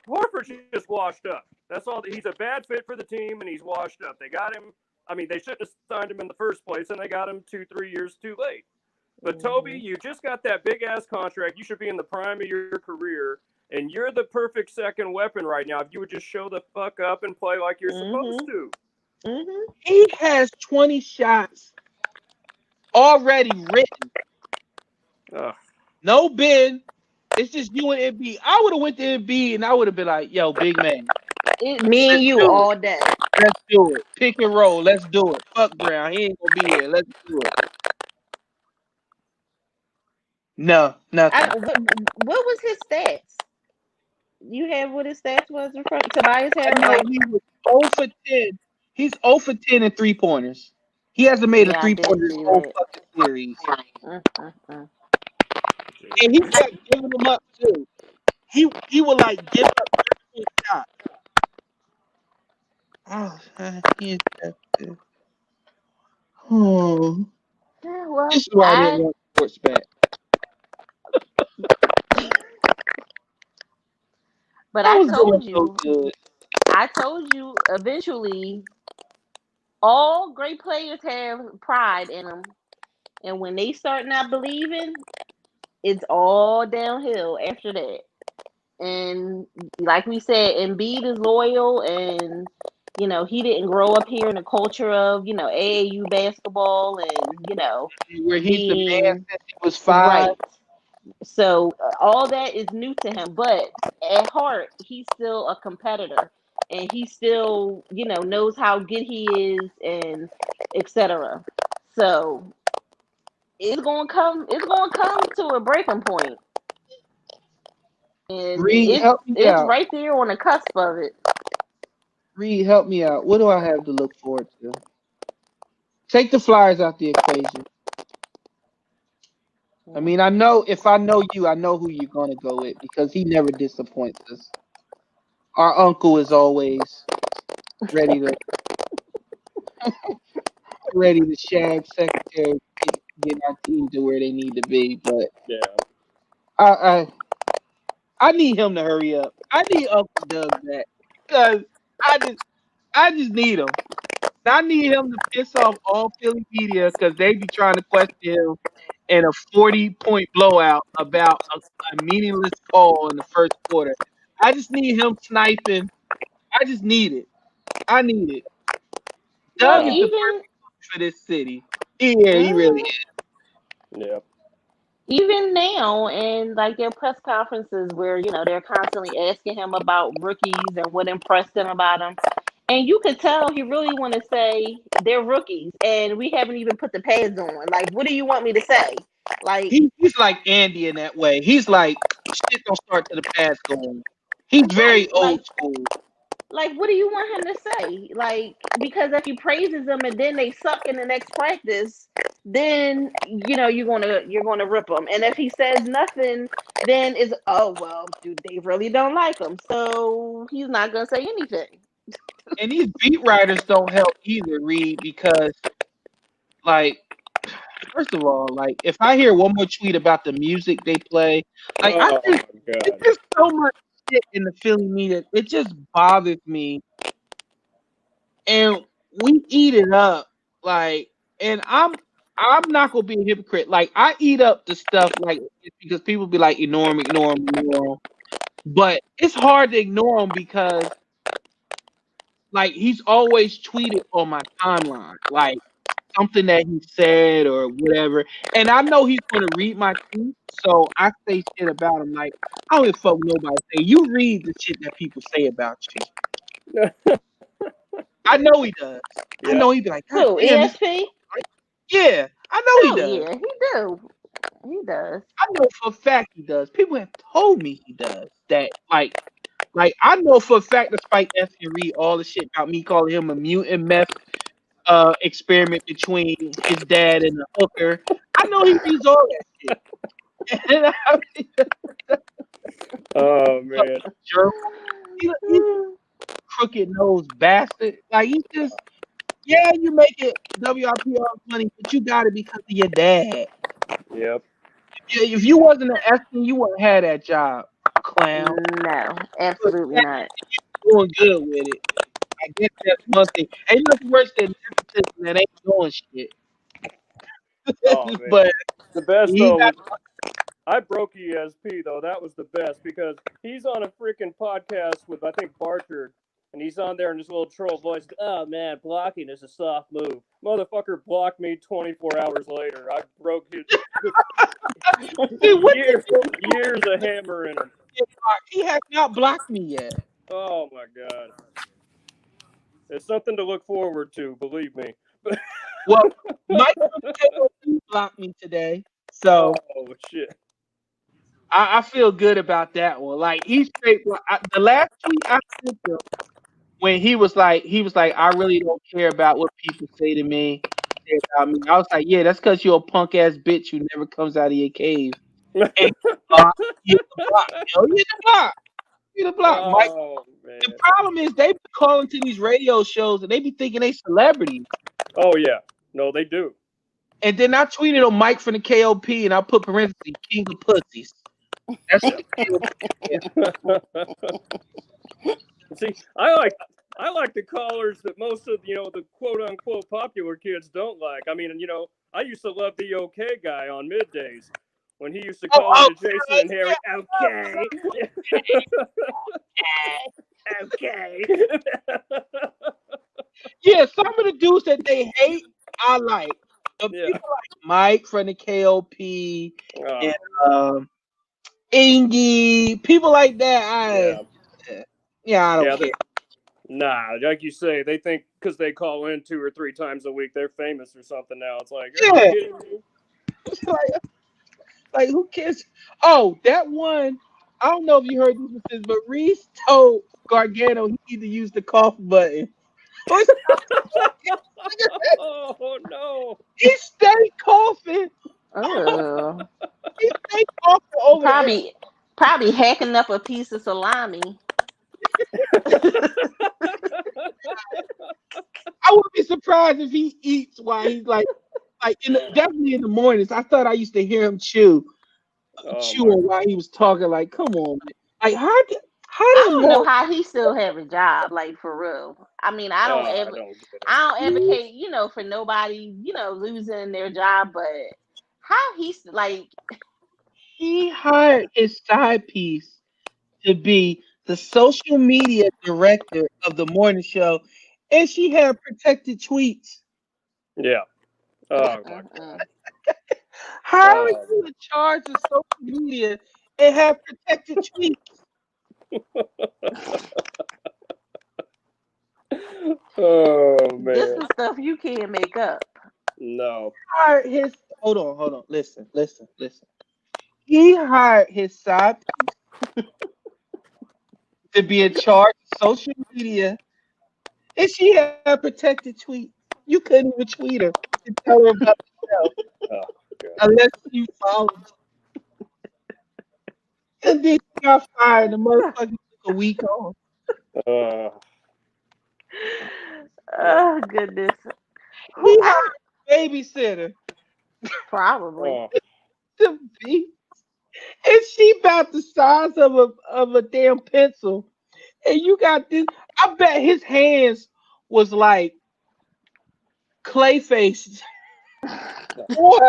Horford's just washed up. That's all. He's a bad fit for the team, and he's washed up. They got him. I mean, they shouldn't have signed him in the first place, and they got him 2-3 years too late. But Toby, Mhm. you just got that big ass contract. You should be in the prime of your career, and you're the perfect second weapon right now. If you would just show the fuck up and play like you're supposed Mhm. to. Mhm. he has 20 shots already written. Ugh. No bid. It's just you and MB. I would have went to MB and I would have been like, yo, big man, Me and let's you do it. all day. Let's do it. Pick and roll. Let's do it. Fuck Brown. He ain't gonna be here. Let's do it. No, nothing. What was his stats? You have what his stats was in front. Tobias I Harris, know like he was 0 for 10. He's 0 for 10 in 3-pointers. He hasn't made a yeah, I did 3-pointer this see whole that. fucking series. Mm. And he kept giving them up too. He would like give up 3-point shots. Oh, he is that good. Oh, Yeah, well, this is why I didn't want sports back. but I was doing so good. I told you, eventually, all great players have pride in them, and when they start not believing, it's all downhill after that. And like we said, Embiid is loyal, and he didn't grow up here in the culture of, AAU basketball and, Where he's the man being since he was 5. right. So all that is new to him, but at heart, he's still a competitor, and he still, knows how good he is, and etc. So it's gonna come to a breaking point, and Reed, it's help me it's out. right there on the cusp of it. Reed, help me out. What do I have to look forward to? Take the Flyers out the equation. I mean, I know if I know you, I know who you're gonna go with because he never disappoints us. Our uncle is always ready to shag secretary, get our team to where they need to be. But Yeah. I I, I need him to hurry up. I need Uncle Doug back because I just I just need him. I need him to piss off all Philly media because they be trying to question him in a 40-point blowout about a meaningless call in the first quarter. I just need him sniping. I just need it. I need it. Well, Doug is Uh, the even perfect coach for this city. Yeah, he really mhm. is. yeah. Even now, and like their press conferences where they're constantly asking him about rookies and what impressed him about him, and you could tell he really want to say they're rookies, and we haven't even put the pads on. Like, what do you want me to say? Like, He's like Andy in that way. He's like shit don't start to the pass going. He's very right, old school. what do you want him to say? Like, because if he praises them and then they suck in the next practice, then you're gonna rip him. And if he says nothing, then it's, oh well, dude, they really don't like him, so he's not gonna say anything. And these beat writers don't help either, Reed, because like first of all, like if I hear one more tweet about the music they play, like Oh it's God. just so much shit in the Philly media. It just bothers me, and we eat it up. Like, and I'm not gonna be a hypocrite. Like I eat up the stuff like it's because people be like ignore him, ignore him. But it's hard to ignore him because like he's always tweeted on my timeline, like something that he said or whatever. And I know he's gonna read my tweets, so I say shit about him. Like I don't give a fuck what nobody say. You read the shit that people say about you. I know he does. I Yep. know he be like, God Who, damn, this. ESP? Yeah, I know he Oh does. yeah, he do. He does. I know for a fact he does. People have told me he does that. Like I know for a fact that Spike F can read all the shit about me calling him a mutant meth experiment between his dad and the hooker. I know he reads all that shit. And I mean, Oh a man. jerk. He's a crooked nosed bastard. Like he just yeah, you make it WRPR money, but you got it because of your dad. Yep. If you wasn't an Eston, you wouldn't have that job, clown. No, But absolutely yeah, not. doing good with it. I guess that's one thing. Ain't nothing worse than nepotism that ain't doing shit. Oh man. But The best he though got was I broke ESP though. That was the best because he's on a freaking podcast with I think Barker, and he's on there in his little troll voice. Oh man, blocking is a soft move. Motherfucker blocked me 24 hours later. I broke his see what did years you years of hammering him. get blocked? He has not blocked me yet. Oh my god. It's something to look forward to, believe me. Well, Mike from KOP blocked me today, Oh so shit. I feel good about that one. Like he's straight. The last tweet I sent him when he was like, I really don't care about what people say to me, say about me. I was like, yeah, that's because you're a punk ass bitch who never comes out of your cave. And you the block. Hell, you the block. You the block, Mike. Oh The man. problem is they be calling to these radio shows and they be thinking they celebrities. Oh yeah. No, they do. And then I tweeted on Mike from the KOP and I put parentheses, king of pussies. That's what the KOP is. See, I like the callers that most of the quote unquote popular kids don't like. I mean, I used to love the OK guy on middays when he used to Oh, call oh, into Jason and Harry. Okay, okay. Yeah, some of the dudes that they hate, I like. But Yeah. people like Mike from the KOP and Oh, Ingy, people like that, yeah. I don't Yeah. care. Nah, like you say, they think because they call in 2 or 3 times a week, they're famous or something now. It's like, are you Yeah, kidding me? like who cares? Oh, that one. I don't know if you heard this, but Reese told Gargano he need to use the cough button. Oh no. He stayed coughing. Oh, He stayed coughing over there. probably hacking up a piece of salami. I wouldn't be surprised if he eats while he's like definitely in the mornings. I thought I used to hear him Oh my. chewing while he was talking. Like, come on, man. Like, how I did don't know more? how he still have a job, like for real. I mean, I don't get it. I don't advocate, for nobody, losing their job, but how he's like, He hired his side piece to be the social media director of the morning show, and she had protected tweets. Yeah. Oh my mm-mm. god. How are Oh. you in charge of social media and have protected tweets? Oh This man. is stuff you can't make up. No. Hired his hold on, listen. He hired his side to be in charge of social media, and she had protected tweets. You couldn't even tweet her and tell her about yourself Oh god. unless you followed. And then she got fired. The motherfucker took a week off. Uh, yeah. Oh goodness. Who He I hired a babysitter probably. Oh. to be, and she about the size of a damn pencil. And you got this. I bet his hands was like Clayface. Or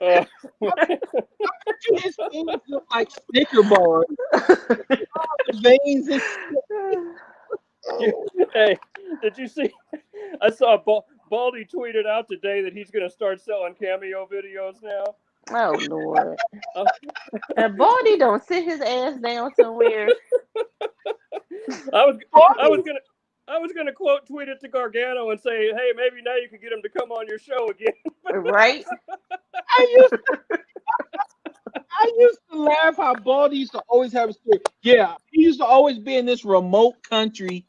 Uh, his hands look like Snicker bars, the veins and hey, did you see? I saw Baldy tweeted out today that he's going to start selling cameo videos now. Oh Lord. Uh, And Baldy don't sit his ass down somewhere. I was I was shit. gonna I was gonna quote tweet it to Gargano and say, hey, maybe now you can get him to come on your show again. Right? I used I used to laugh how Baldy used to always have a story. Yeah, he used to always be in this remote country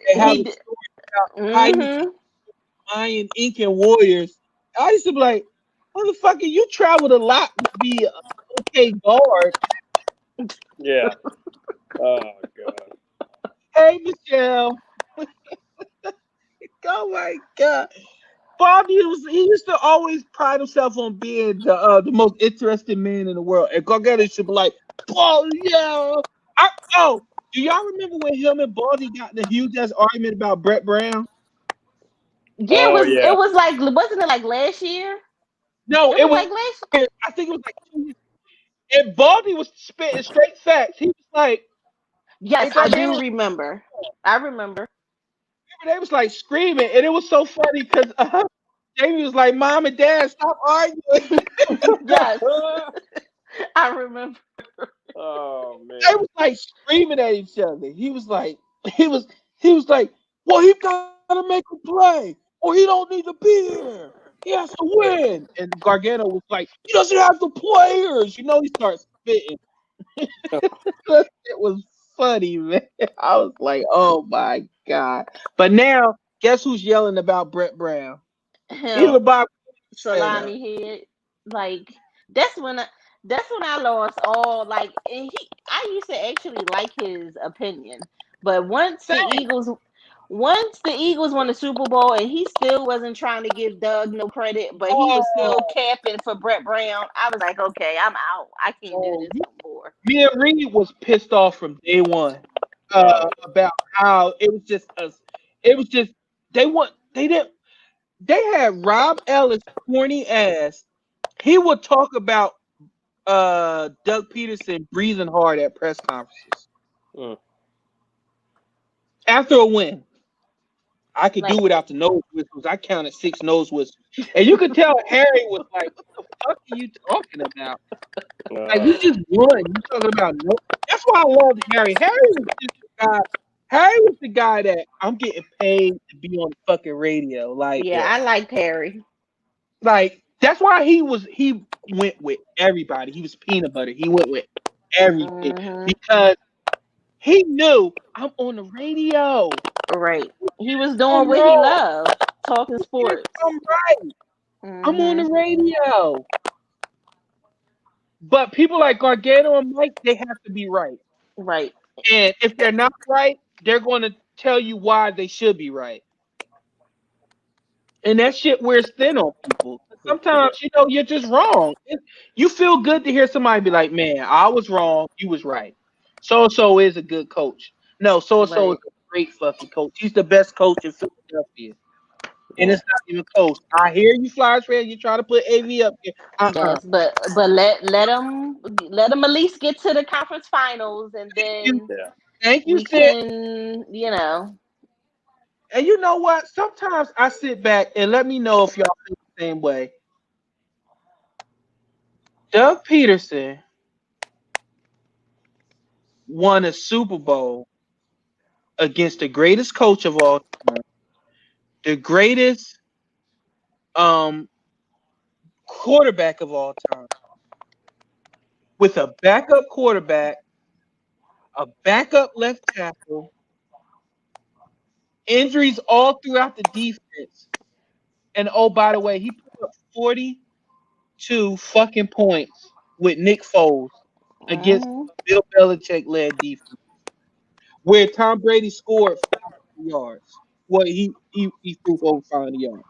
and have He a did. story about how he was Mm-hmm. Mayan Incan warriors. I used to be like, motherfucker, you traveled a lot to be a okay guard. Yeah. Oh god. Hey Michelle. Oh my god. He used to always pride himself on being the most interesting man in the world. And Gargano should be like, oh yeah. Oh, do y'all remember when him and Baldy got in a huge ass argument about Brett Brown? Yeah, Oh it yeah. was like, wasn't it like last year? No, It it was was like last. I think it was like 2 years. And Baldy was spitting straight facts. He was like, Yes, and I Gargano do remember. I remember. they was like screaming, and it was so funny because Jamie was like, "Mom and Dad, stop arguing." Yes, I remember. Oh They man. was like screaming at each other. He was, he was like, "Well, he gotta make a play, or he don't need to be here. He has to win." And Gargano was like, "He doesn't have the players." He starts spitting. It was funny, man. I was like, "Oh my god!" But now, guess who's yelling about Brett Brown? Him, Even Bob said that. salami head. Like that's when I, that's when I lost all like. And I used to actually like his opinion, but once the Eagles won the Super Bowl, and he still wasn't trying to give Doug no credit, but he was Oh, still capping for Brett Brown. I was like, okay, I'm out. I can't do oh, this no more. me and Reed was pissed off from day one Oh about how it was just us. It was just they didn't they had Rob Ellis corny ass. He would talk about Doug Peterson breathing hard at press conferences yeah. after a win. I could do Like, without the nose whistles. I counted 6 nose whistles, and you could tell Harry was like, "What the fuck are you talking about? Like we just won. You talking about no?" That's why I loved Harry. Harry was just the guy. Harry was the guy that I'm getting paid to be on the fucking radio. yeah, I like Perry. Like that's why he went with everybody. He was peanut butter. He went with everything Hmm. because he knew I'm on the radio. Right. He was I'm doing what he wrong. loved, talking Yes, sports. I'm right. I'm on the Hmm. radio. But people like Gargano and Mike, they have to be right. Right. And if they're not right, they're going to tell you why they should be right. And that shit wears thin on people. Sometimes, you're just wrong. You feel good to hear somebody be like, man, I was wrong. You was right. So and so is a good coach. No, so and so is Right. a great fucking coach. He's the best coach in Philadelphia. And it's not even close. I hear you, Flyers fan. You try to put AV up here. Uh-uh. Yes, but let them at least get to the conference finals, and Thank you. then Yeah. Thank you, we Sid. can, And you know what? Sometimes I sit back and let me know if y'all feel the same way. Doug Peterson won a Super Bowl against the greatest coach of all time, the greatest um, quarterback of all time, with a backup quarterback, a backup left tackle, injuries all throughout the defense. And oh, by the way, he put up 42 fucking points with Nick Foles against hmm Bill Belichick led defense, where Tom Brady scored 500 yards. Well, he threw over 500 yards.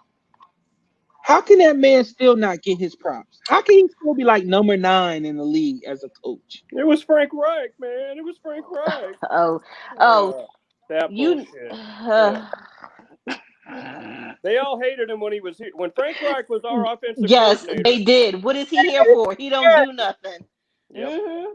How can that man still not get his props? How can he still be like number 9 in the league as a coach? It was Frank Reich, man. It was Frank Reich. oh, oh, That you, bullshit. Yeah. They all hated him when he was here. When Frank Reich was our offensive yes, coordinator. they did. What is he here for? He don't do nothing. Yep. Hmm.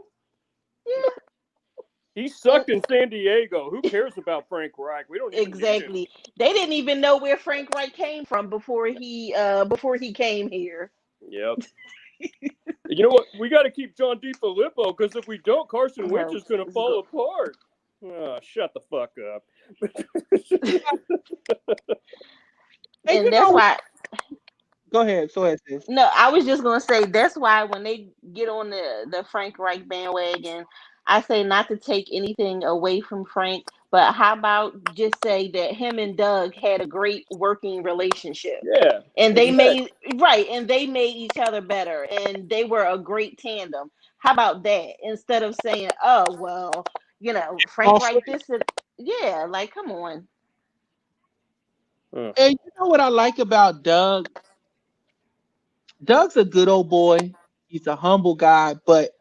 He And sucked in San Diego. Who cares about Frank Reich? We don't even need him. exactly, they didn't even know where Frank Wright came from before he came here. Yep. You know what? We got to keep John DiFilippo because if we don't, Carson Wentz No, is going to it's fall apart. Oh, shut the fuck up. And and you that's know, why. go ahead, sis. No, I was just gonna say that's why when they get on the Frank Reich bandwagon, I say not to take anything away from Frank, but how about just say that him and Doug had a great working relationship, Yeah, and they exactly. made right, and they made each other better, and they were a great tandem. How about that? Instead of saying, "Oh well, Frank Also, Reich this and yeah," like come on. Mm. and you know what I like about Doug? Doug's a good old boy. He's a humble guy, but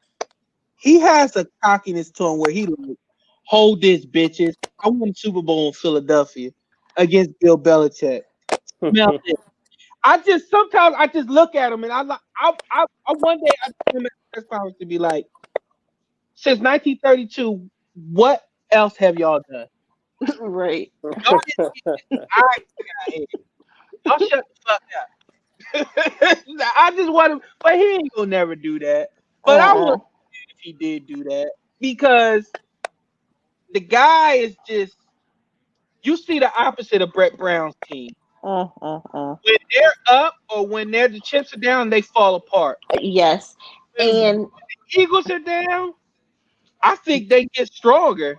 he has a cockiness to him where he like, hold this, bitches. I won the Super Bowl in Philadelphia against Bill Belichick. Smell it. Sometimes I just look at him and I like I one day I told him at the press conference to be like, since 1932, what else have y'all done? Right. Y'all didn't get this. I got here. Y'all shut the fuck up. I just want him, but he ain't gonna never do that. But I would Uh-uh. if he did do that because the guy is just you see the opposite of Brett Brown's team. Uh-uh. When they're up or when the chips are down, they fall apart. Yes. When And the Eagles are down, I think they get stronger.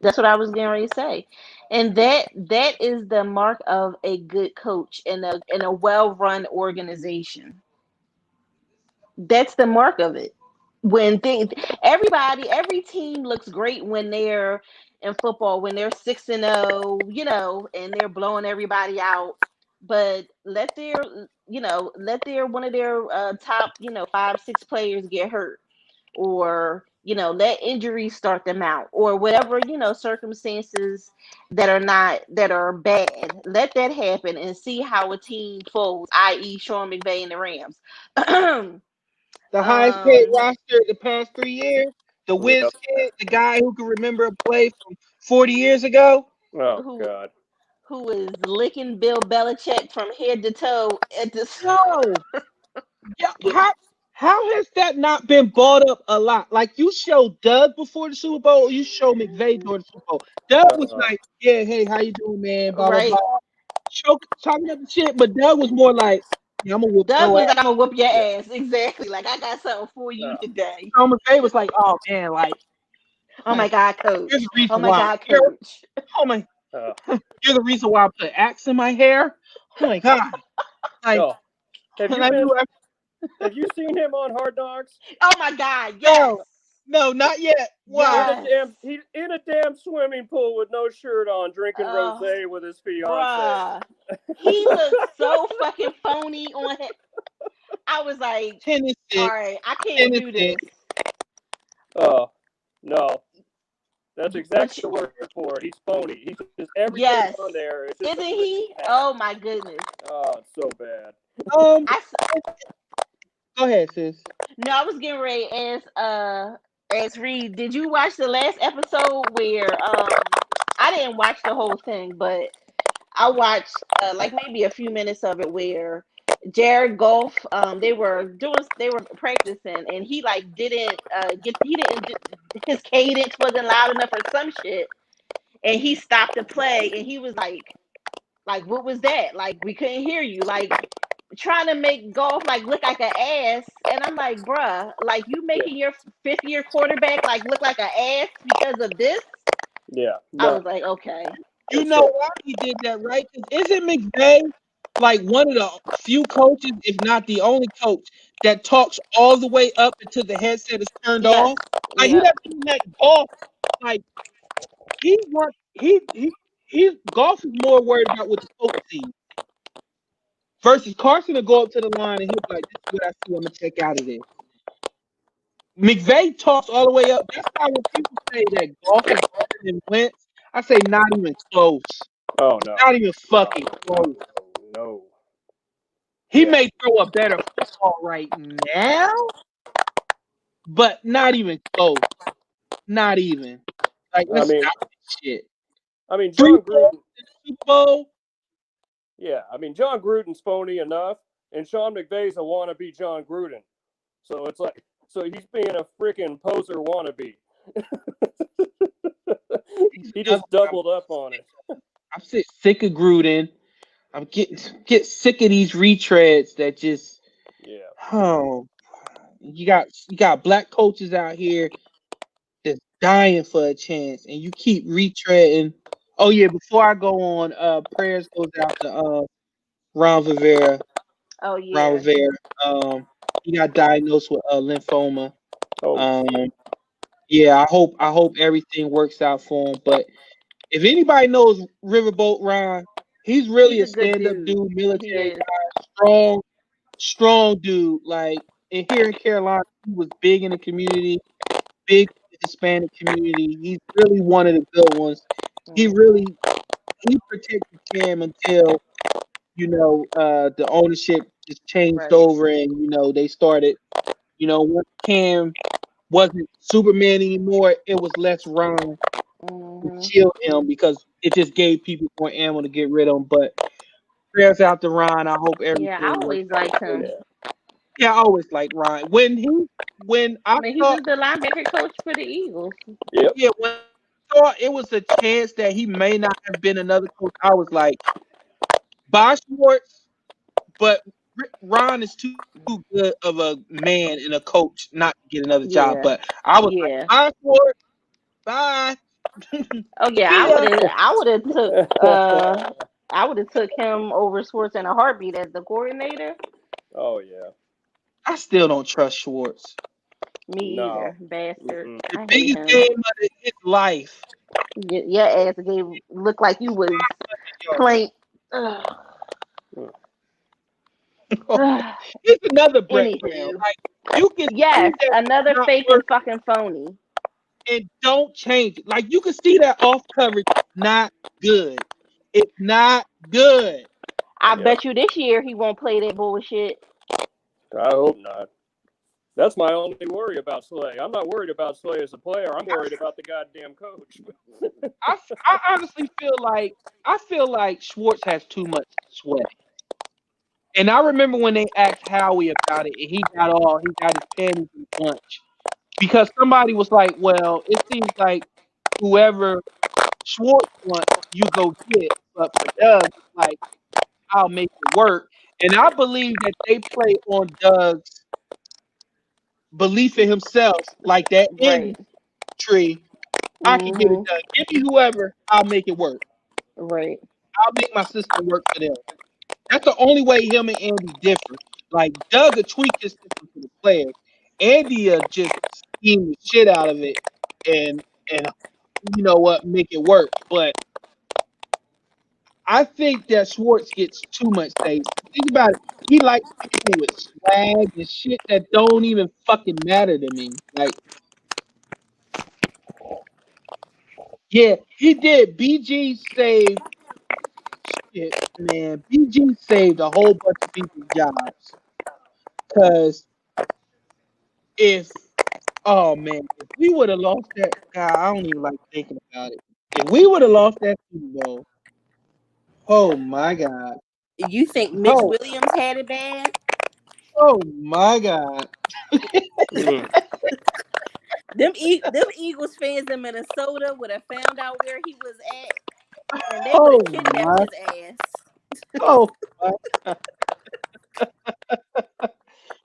that's what I was getting ready to say. And that is the mark of a good coach in a well-run organization. That's the mark of it. When things every team looks great when they're in football, when they're 6-0, and they're blowing everybody out. But let their one of their top, 5, 6 players get hurt, or let injuries start them out, or whatever, circumstances that are bad, let that happen and see how a team folds, i.e. Sean McVay and the Rams. The highest paid um roster the past 3 years. The Wiz Yep. kid, the guy who can remember a play from 40 years ago. Oh who God. who is licking Bill Belichick from head to toe at this No. Yeah, with how has that not been brought up a lot? Like you showed Doug before the Super Bowl, you show McVay during the Super Bowl. Doug was Uh, like, "Yeah, hey, how you doing, man?" Blah blah blah. right. Talking up the shit, but Doug was more like, "Yeah, I'm gonna whoop Doug your was ass." like, I'm gonna whoop your yeah. ass. Exactly. Like I got something for you Uh, today. Sean McVay was like, "Oh man, Oh my like God, here's the coach. Oh reason my why I'm God, here. coach. Oh my, uh, you're the reason why I put axe in my hair. Oh my god, like, oh, have and you I been? knew Have you seen him on Hard Knocks? Oh my God, yes. no, no, not yet. In Why? a Yes. damn he in a damn swimming pool with no shirt on, drinking Oh, rosé with his fiance. bruh. He looked so fucking phony on him. I was like, all Innocent, right, I can't do innocent. this. Oh no, that's But exactly the word for it. He's phony. He's just everything yes, on there is just isn't a freaking he? act. Oh my goodness. Oh, it's so bad. Um, I go ahead, sis. no, I was getting ready as Reed. Did you watch the last episode where I didn't watch the whole thing, but I watched like maybe a few minutes of it where Jared Goff they were practicing and he like didn't get he didn't his cadence wasn't loud enough or some shit and he stopped the play and he was like what was that, like we couldn't hear you, like trying to make Golf like look like an ass. And I'm like, bruh, like you Yeah, making your fifth year quarterback like look like an ass because of this. yeah, I no, was like, okay. You it's know so why he did that, right? Because isn't McVay like one of the few coaches, if not the only coach, that talks all the way up until the headset is turned Yes. off? Like he Yep. doesn't even let golf. Like he wants he golf is more worried about what the coach sees versus Carson to go up to the line and he'll be like, "This is what I see. I'm gonna check out of this." McVay talks all the way up. That's why when people say that golf is better than Wentz, I say not even close. oh no, Not even no, fucking no, close. no. He Yeah, may throw a better football right now, but not even close. Not even. Like, I let's mean, stop this shit. Three John balls Gruden. in the Super Bowl. Yeah, John Gruden's phony enough, and Sean McVay's a wannabe John Gruden. So it's like, so he's being a freaking poser wannabe. He's He another just one. doubled up on it. I'm sick of Gruden. I'm get sick of these retreads that just Yeah, oh you got black coaches out here that's dying for a chance, and you keep retreading. Oh yeah, before I go on, prayers goes out to Ron Rivera. Oh Ron yeah. Rivera. He got diagnosed with lymphoma. oh Um, shit. yeah, I hope everything works out for him. But if anybody knows Riverboat Ron, he's He's really a a good stand up dude. dude, He military is. guy, strong dude. Like and here in Carolina, he was big in the community, big in the Hispanic community. He's really one of the good ones. He Hmm. really he protected Cam until the ownership just changed Right. over and they started, once Cam wasn't Superman anymore, it was less Ron to Hmm. shield him because it just gave people more ammo to get rid of him. But prayers out to Ron. I hope Yeah, I everything works always out liked for him. him. Yeah. Yeah, I always liked Ron. When I I mean, he thought was the linebacker coach for the Eagles. Yep. yeah, when I thought it was a chance that he may not have been another coach, I was like, buy Schwartz, but Ron is too good of a man and a coach not to get another job. Yeah. But I was like, Yeah. bye Schwartz, bye. Oh yeah, See ya. I would have took him over Sports in a heartbeat as the coordinator. Oh yeah. I still don't trust Schwartz. Me No. either, bastard. Mm-mm. The I hate biggest him. game of his life. Your ass gave look like you was playing. Ugh. Ugh. It's another Brett Brown. Anywho, Like you can see yes, that it's another not fake and working fucking phony. and don't change it. Like you can see that off coverage not good. It's not good. I Yep. bet you this year he won't play that bullshit. I hope not. That's my only worry about Slay. I'm not worried about Slay as a player. I'm worried about the goddamn coach. I honestly feel like Schwartz has too much sway. And I remember when they asked Howie about it, and he got his panties in a bunch because somebody was like, "Well, it seems like whoever Schwartz wants, you go get, but for Doug, it's like I'll make it work." And I believe that they play on Doug's belief in himself, like that Right. end tree. I can get it Mhm. done. Give me whoever, I'll make it work. Right. I'll make my system work for them. That's the only way him and Andy differ. Like Doug will tweak his system for the players. Andy just scheme the shit out of it and you know what, make it work. But I think that Schwartz gets too much say. Think about it. He likes people with swag and shit that don't even fucking matter to me. Like, yeah, he did. BG saved shit, man. BG saved a whole bunch of people's jobs. Cause if oh man, if we would have lost that guy, I don't even like thinking about it. If we would have lost that Super Bowl, oh my god. You think Mitch Oh, Williams had it bad? oh my god. Mm. Them Eagles fans in Minnesota would have found out where he was at, and they would Oh have kidnapped my his ass. oh my.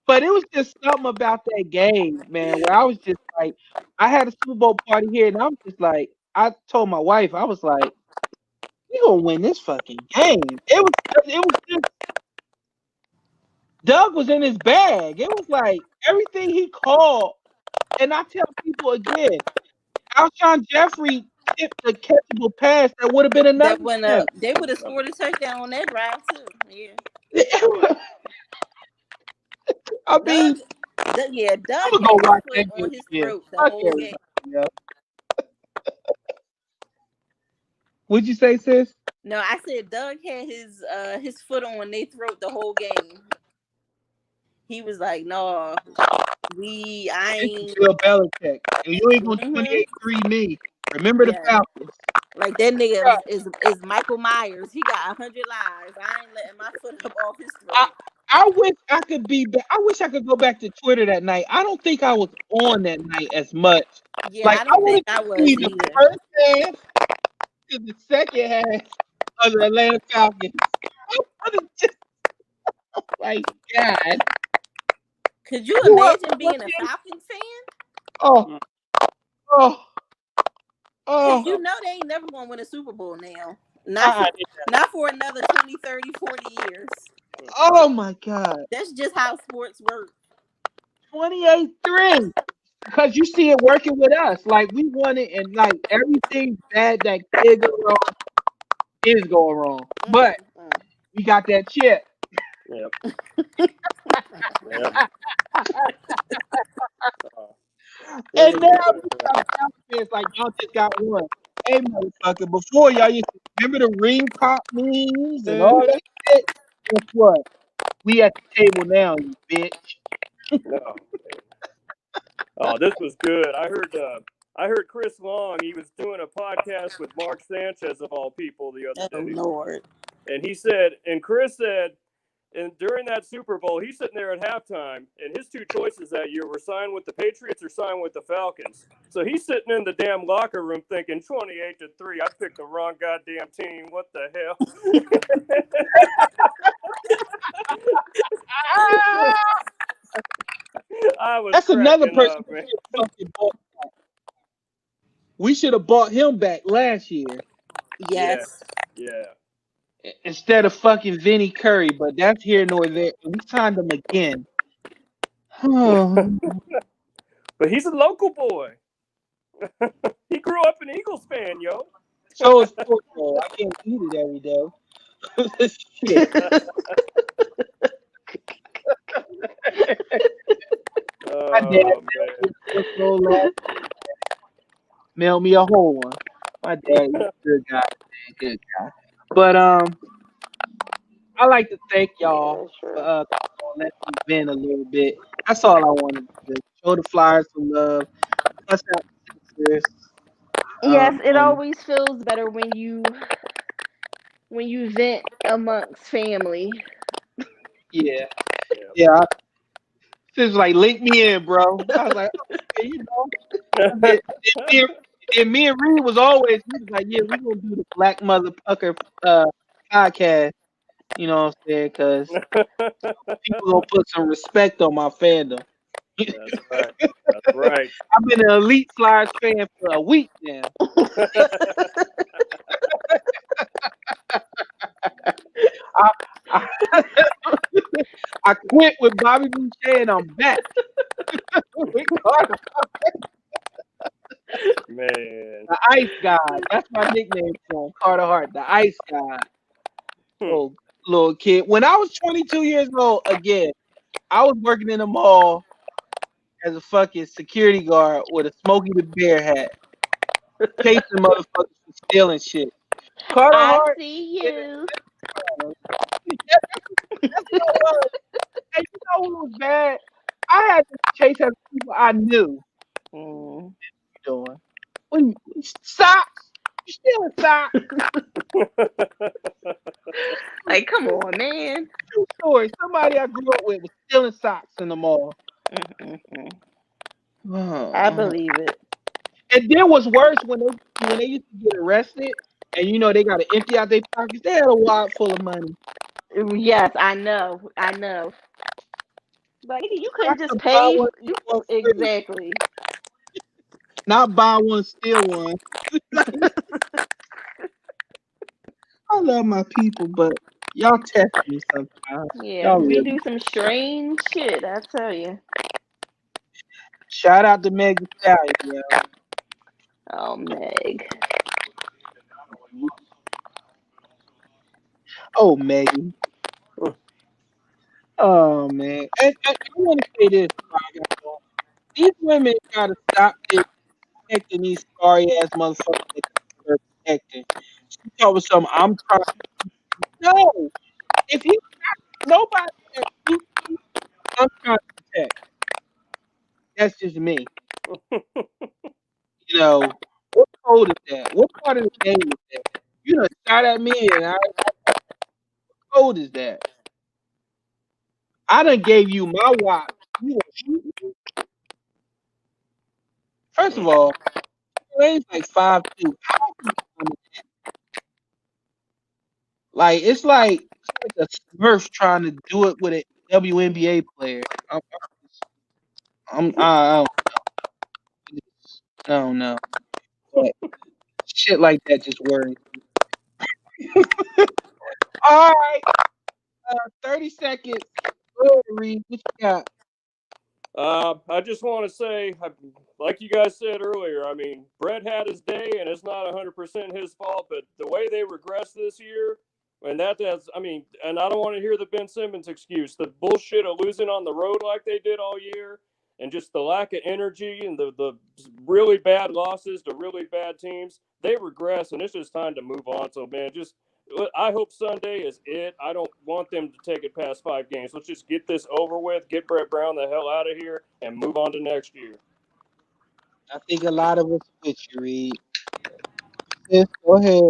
But it was just something about that game, man, where I was just like, I had a Super Bowl party here, and I was just like, I told my wife, I was like, we gonna win this fucking game. It was just Doug was in his bag. It was like everything he called, and I tell people again, Alshon Jeffrey tipped the catchable pass that would have been That another went tip. up. They would have scored a touchdown on that drive too. Yeah. I Doug, mean, yeah, I'm Doug gonna go had his watch foot that game on his again. throat the Fuck whole everybody game. else. What'd you say, sis? No, I said Doug had his foot on their throat the whole game. He was like, "No, I This is ain't." Bill Belichick. And you ain't gonna Mm-hmm. 28-3 me. Remember the Yeah, Falcons. like that nigga Bruh, is Michael Myers. He got 100 lives. I ain't letting my foot up off his I throat. I wish I could be back. I wish I could go back to Twitter that night. I don't think I was on that night as much. Yeah, Like I I don't think wanted I to was see the either. first half to the second half of the Atlanta Falcons. I wanted just like God. Could you Who else imagine was being a playing? Falcons fan? Oh, oh, Because oh. you know they ain't never going to win a Super Bowl now. Not Uh-uh. for not for another 20, 30, 40 years. Oh my God. That's just how sports work. 28-3. Because you see it working with us. Like we won it and like everything bad that could go wrong is going wrong. But Mm-mm-mm. we got that chip. Yep. Yep. It And was now good. we got fans like y'all just got one. Hey motherfucker, before y'all used to remember the ring pop memes and all Mm-hmm. that shit? Guess what? We at the table now, you bitch. No. Oh, this was good. I heard Chris Long. He was doing a podcast with Mark Sanchez of all people the other Oh day, Lord. and he said, and Chris said, and during that Super Bowl, he's sitting there at halftime, and his two choices that year were sign with the Patriots or sign with the Falcons. So he's sitting in the damn locker room thinking 28-3. I picked the wrong goddamn team. What the hell? I was That's another cracking person up, we man. should have fucking bought. We should have bought him back last year Yeah, Yes. yeah. instead of fucking Vinny Curry, but that's here nor there. We signed him again. Oh, But he's a local boy. He grew up an Eagles fan, yo. so is football. I can't eat it every day. Shit. My dad Oh mailed me a Swiss roll last. Mailed me a whole one. My dad, he's a good guy, man, good guy. But I like to thank y'all Yeah, for sure. let me vent a little bit. That's all I wanted to do. Show the Flyers some love. Cuss out the Sixers. Yes, it Um, always feels better when you vent amongst family. yeah, Yeah. yeah. It was like, link me in, bro. I was like, okay, And then, me, and, me and Reed was always, he was like, yeah, we gonna do the Black Mother Pucker podcast. You know what I'm saying? Because people gonna put some respect on my fandom. That's right. That's right. I've been an elite Flyers fan for a week now. I, I, I quit with Bobby Boucher and I'm back with Carter, Man. the Ice God. That's my nickname for him, Carter Hart, the Ice God. Hmm. Little kid. When I was 22 years old, again, I was working in a mall as a fucking security guard with a Smokey the Bear hat, chasing motherfuckers for stealing shit. Carter I Hart, see yeah, you. that's what it was. And you know what was bad? I had to chase after people I knew. Mm. Doing. When socks, you stealing socks. Like, come on, man. True story. Somebody I grew up with was stealing socks in the mall. Mm-mm-mm. Oh, I man. believe it. And then what's worse when they used to get arrested and they got to empty out their pockets. They had a wallet full of money. Yes, I know. I know. Like, nigga, you I couldn't just could buy pay. one You for free, exactly. not buy one, steal one. I love my people, but y'all test me sometimes. Yeah, Y'all we really. do some strange shit. I tell you. Shout out to Meg Thee Stallion, yo. Oh, Meg. Oh, Megan. Oh man. And I want to say this. Before I got going. These women gotta stop this protecting these sorry ass motherfuckers that they're protecting. She told me something. I'm trying. No, if he nobody that shoots me, I'm trying to protect. That's just me. What code is that? What part of the game is that? You done shot at me, and what code is that? I done gave you my watch. You gonna shoot me? First of all, Lane's like 5'2". How he coming? Like it's like a Smurf trying to do it with a WNBA player. I don't know. But shit like that just worries me. All right, 30 seconds. Go ahead, Reed. What you got? I just want to say, like you guys said earlier, I mean, Brett had his day, and it's not 100% his fault, but the way they regressed this year, and that's, I mean, and I don't want to hear the Ben Simmons excuse. The bullshit of losing on the road like they did all year, and just the lack of energy and the really bad losses to really bad teams, they regress, and it's just time to move on. So, man, just I hope Sunday is it. I don't want them to take it past 5 games. Let's just get this over with, get Brett Brown the hell out of here, and move on to next year. I think a lot of us with you, Reed. Sis, go ahead.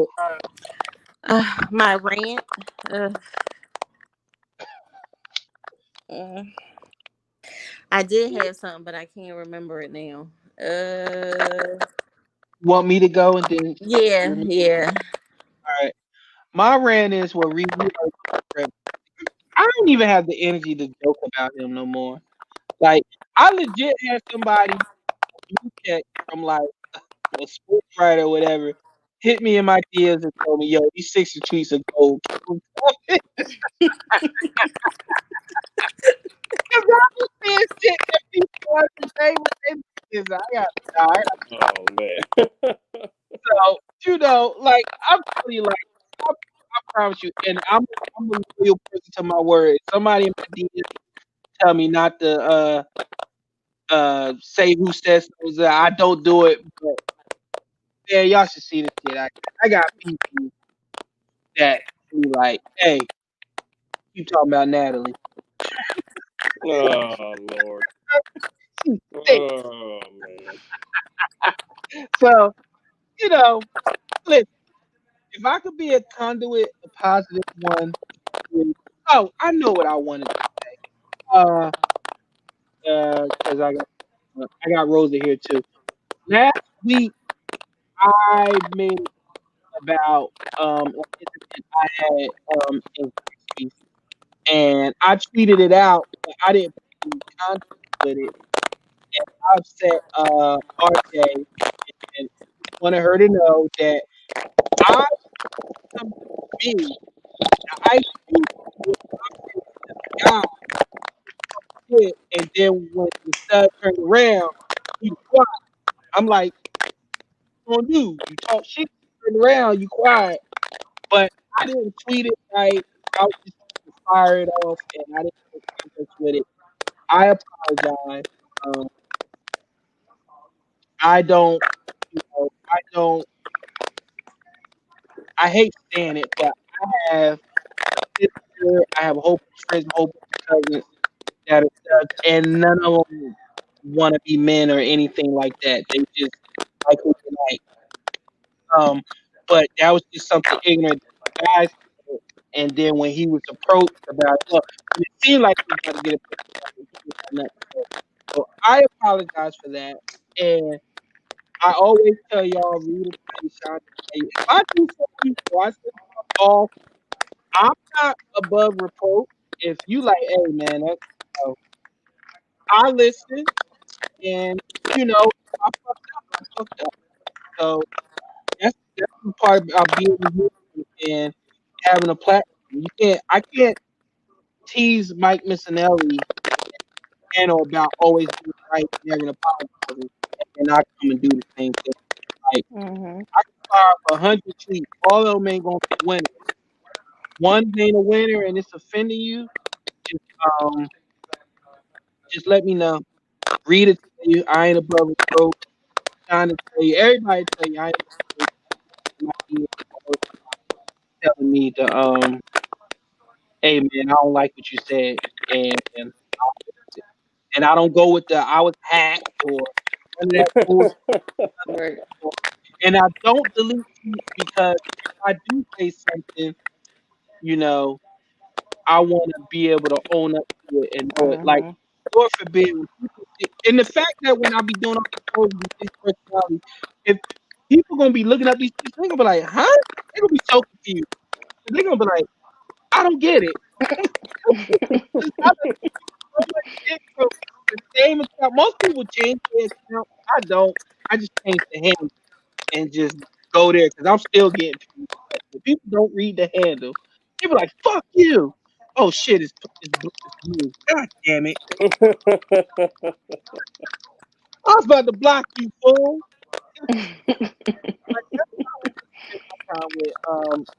My rant. Uh, uh, I did have something, but I can't remember it now. Want me to go and then Yeah, remember? yeah. All right. My rant is what Reed. I don't even have the energy to joke about him no more. Like I legit had somebody check from like a sports writer or whatever hit me in my DMs and told me, "Yo, these 60 tweets are gold." Keep 'em coming. 'Cause I was saying shit that people want to say what they is. I got tired. Oh, man. So like I'm really like I promise you, and I'm a loyal person to my word. If somebody in my DM tell me not to say who says so, I don't do it. But yeah, y'all should see the shit. I got people that be like, hey, keep talking about Natalie. Oh Lord. Hey, Oh man. so you know, listen, if I could be a conduit, a positive one. Oh, I know what I wanted to say. Uh, because I got Rosa here too. Last week I made it about an incident I had in Crispy, and I tweeted it out, but I didn't put any context with it. I upset RJ and wanted her to know that I come to me. I used to guy shit, and then when the stud turned around, he was quiet. I'm like, on you, you talk shit, you turn around, you quiet. But I didn't tweet it right. I was just trying to fire it off, and I didn't put context with it. I apologize. Um, I don't, I don't. I hate saying it, but I have a sister. I have a whole bunch of friends, a whole bunch of cousins that are studs, and none of them want to be men or anything like that. They just like who they like. Um, but that was just something ignorant that the guys did. And then when he was approached about it, well, when it seemed like he was about to get approached about it, he didn't have nothing to say. So I apologize for that. And I always tell y'all, read it, study, shine, and if I do something or I say something off, I'm not above reproach. If you like, hey man, that's, you know, I listen, and I fucked up. I fucked up. So that's the part about being human and having a platform. I can't tease Mike Missinelli and about always being right, never apologizing, and not come and do the same thing. Like Mhm. I can fire up 100 tweets, all of them ain't gonna be winners. One ain't a winner and it's offending you. Just um, just let me know. Read it to you. I ain't above reproach. Trying to tell you, everybody tell you I ain't above reproach. Telling me to hey man, I don't like what you said, and and I don't go with the I was hacked or none of that bullshit. Right. And I don't delete tweets because if I do say something, you know, I want to be able to own up to it and know it. Like, Mhm. Lord forbid, when people and the fact that when I be doing all these shows with these personalities, if people gonna be looking up these tweets, they're gonna be like, huh? They're gonna be so confused. They're gonna be like, I don't get it. I so much shit from the same account. Most people change their account. I don't. I just change the handle and just go there because I'm still getting people. If people don't read the handle, people like fuck you. Oh shit, it's blue. God damn it! I was about to block you, fool. Like, that's my time with.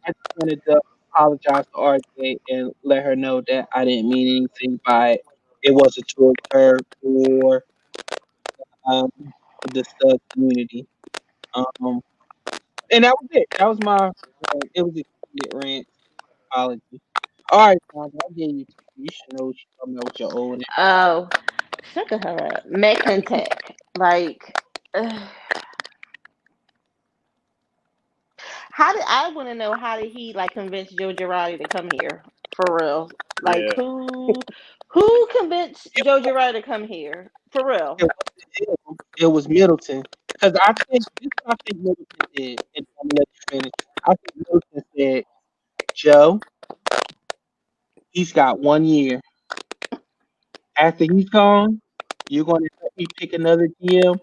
I just wanted to apologize to RJ and let her know that I didn't mean anything by it. It wasn't towards her or um the stud community. Um, and that was it. That was my. It was a extended rant apology. All right, Sandra, I gave you. You should know what you're talking about with your old. Oh, shut the hell up. Tech. Like, how did I want to know how did he like convince Joe Girardi to come here for real? Like, Yeah. who convinced Joe Girardi to come here for real? It wasn't him. It was Middleton. Because I think this is what I think Middleton did, and I'm gonna let you finish. I think Middleton said, Joe, he's got 1 year. After he's gone, you're gonna let me pick another GM.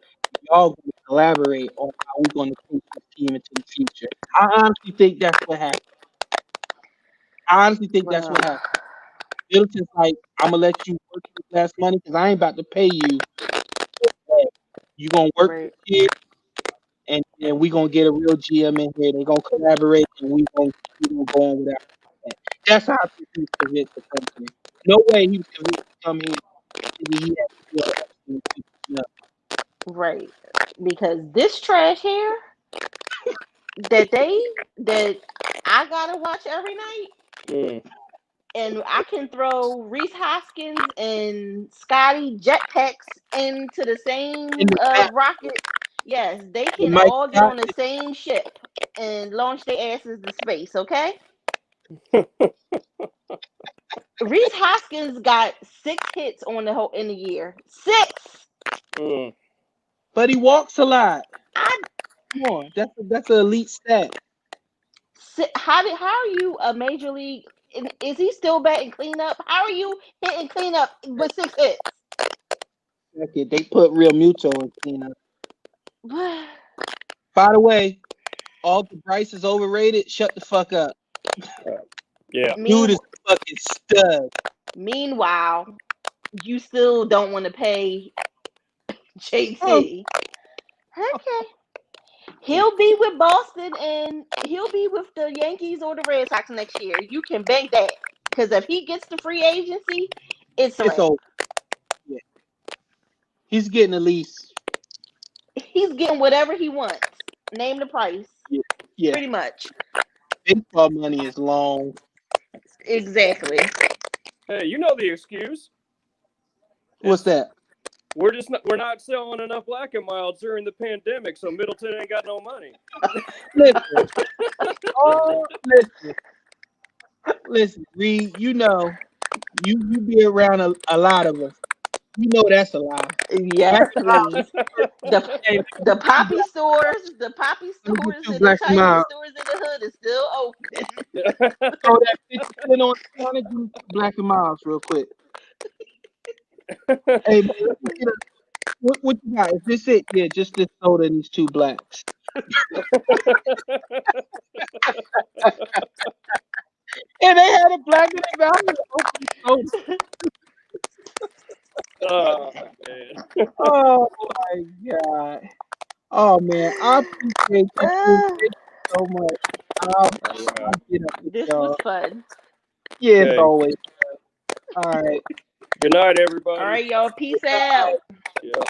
Y'all gonna collaborate on how we're gonna take this team into the future. I honestly think that's what happened. I honestly think that's Well, what happened. Middleton's like, I'm gonna let you work this last money because I ain't about to pay you. You're gonna work the right, kid and then we gonna get a real GM in here. They gonna collaborate, and we gonna go on without that. That's how I think he was convinced to come here. No way he was convinced to come here thinking he had to build excellence. No. right. Because this trash here that they that I gotta watch every night, Mm. and I can throw Reese Hoskins and Scotty Jetpacks into the same In the back, rocket. Yes, they with can Mike all get Scott, on the same ship and launch their asses to space. Okay. Reese Hoskins got 6 hits on the whole in the year. 6. Mm. but he walks a lot. I Come on, that's an elite stat. how are you a major league? Is he still batting cleanup? How are you hitting cleanup with 6 hits? Okay, they put Real Muto in cleanup. By the way, all the Bryce is overrated. Shut the fuck up. Yeah. Dude is a fucking stud. Meanwhile, you still don't want to pay Oh, JT. Okay. He'll be with Boston and he'll be with the Yankees or the Red Sox next year. You can bank that. Because if he gets the free agency, it's a it's wrap. over. Yeah. He's getting at least. He's getting whatever he wants. Name the price. Yeah. Yeah. Pretty much. Baseball money is long. Exactly. Hey, you know the excuse. What's that? We're not selling enough black and milds during the pandemic, so Middleton ain't got no money. Listen. Oh, listen, Reed. You know, you be around a lot of us. You know that's a lie. Yes, Black and mild. please. The Hey, the poppy stores, the poppy let me get stores, two and the black and Chinese mild. stores in the hood is still open. Throw that 50 cent on the counter. Give me two black and miles real quick. Hey man, let me get a, what you got? Is this it? Yeah, just this soda and these two blacks. And they had a black and a value open soda. Oh man. Oh my god. Oh man, I appreciate you two. Thank you so much. I'll get up with This was y'all. fun. Yeah, it's Okay. always. All right. Good night, All everybody. right, y'all. Peace out. Yeah.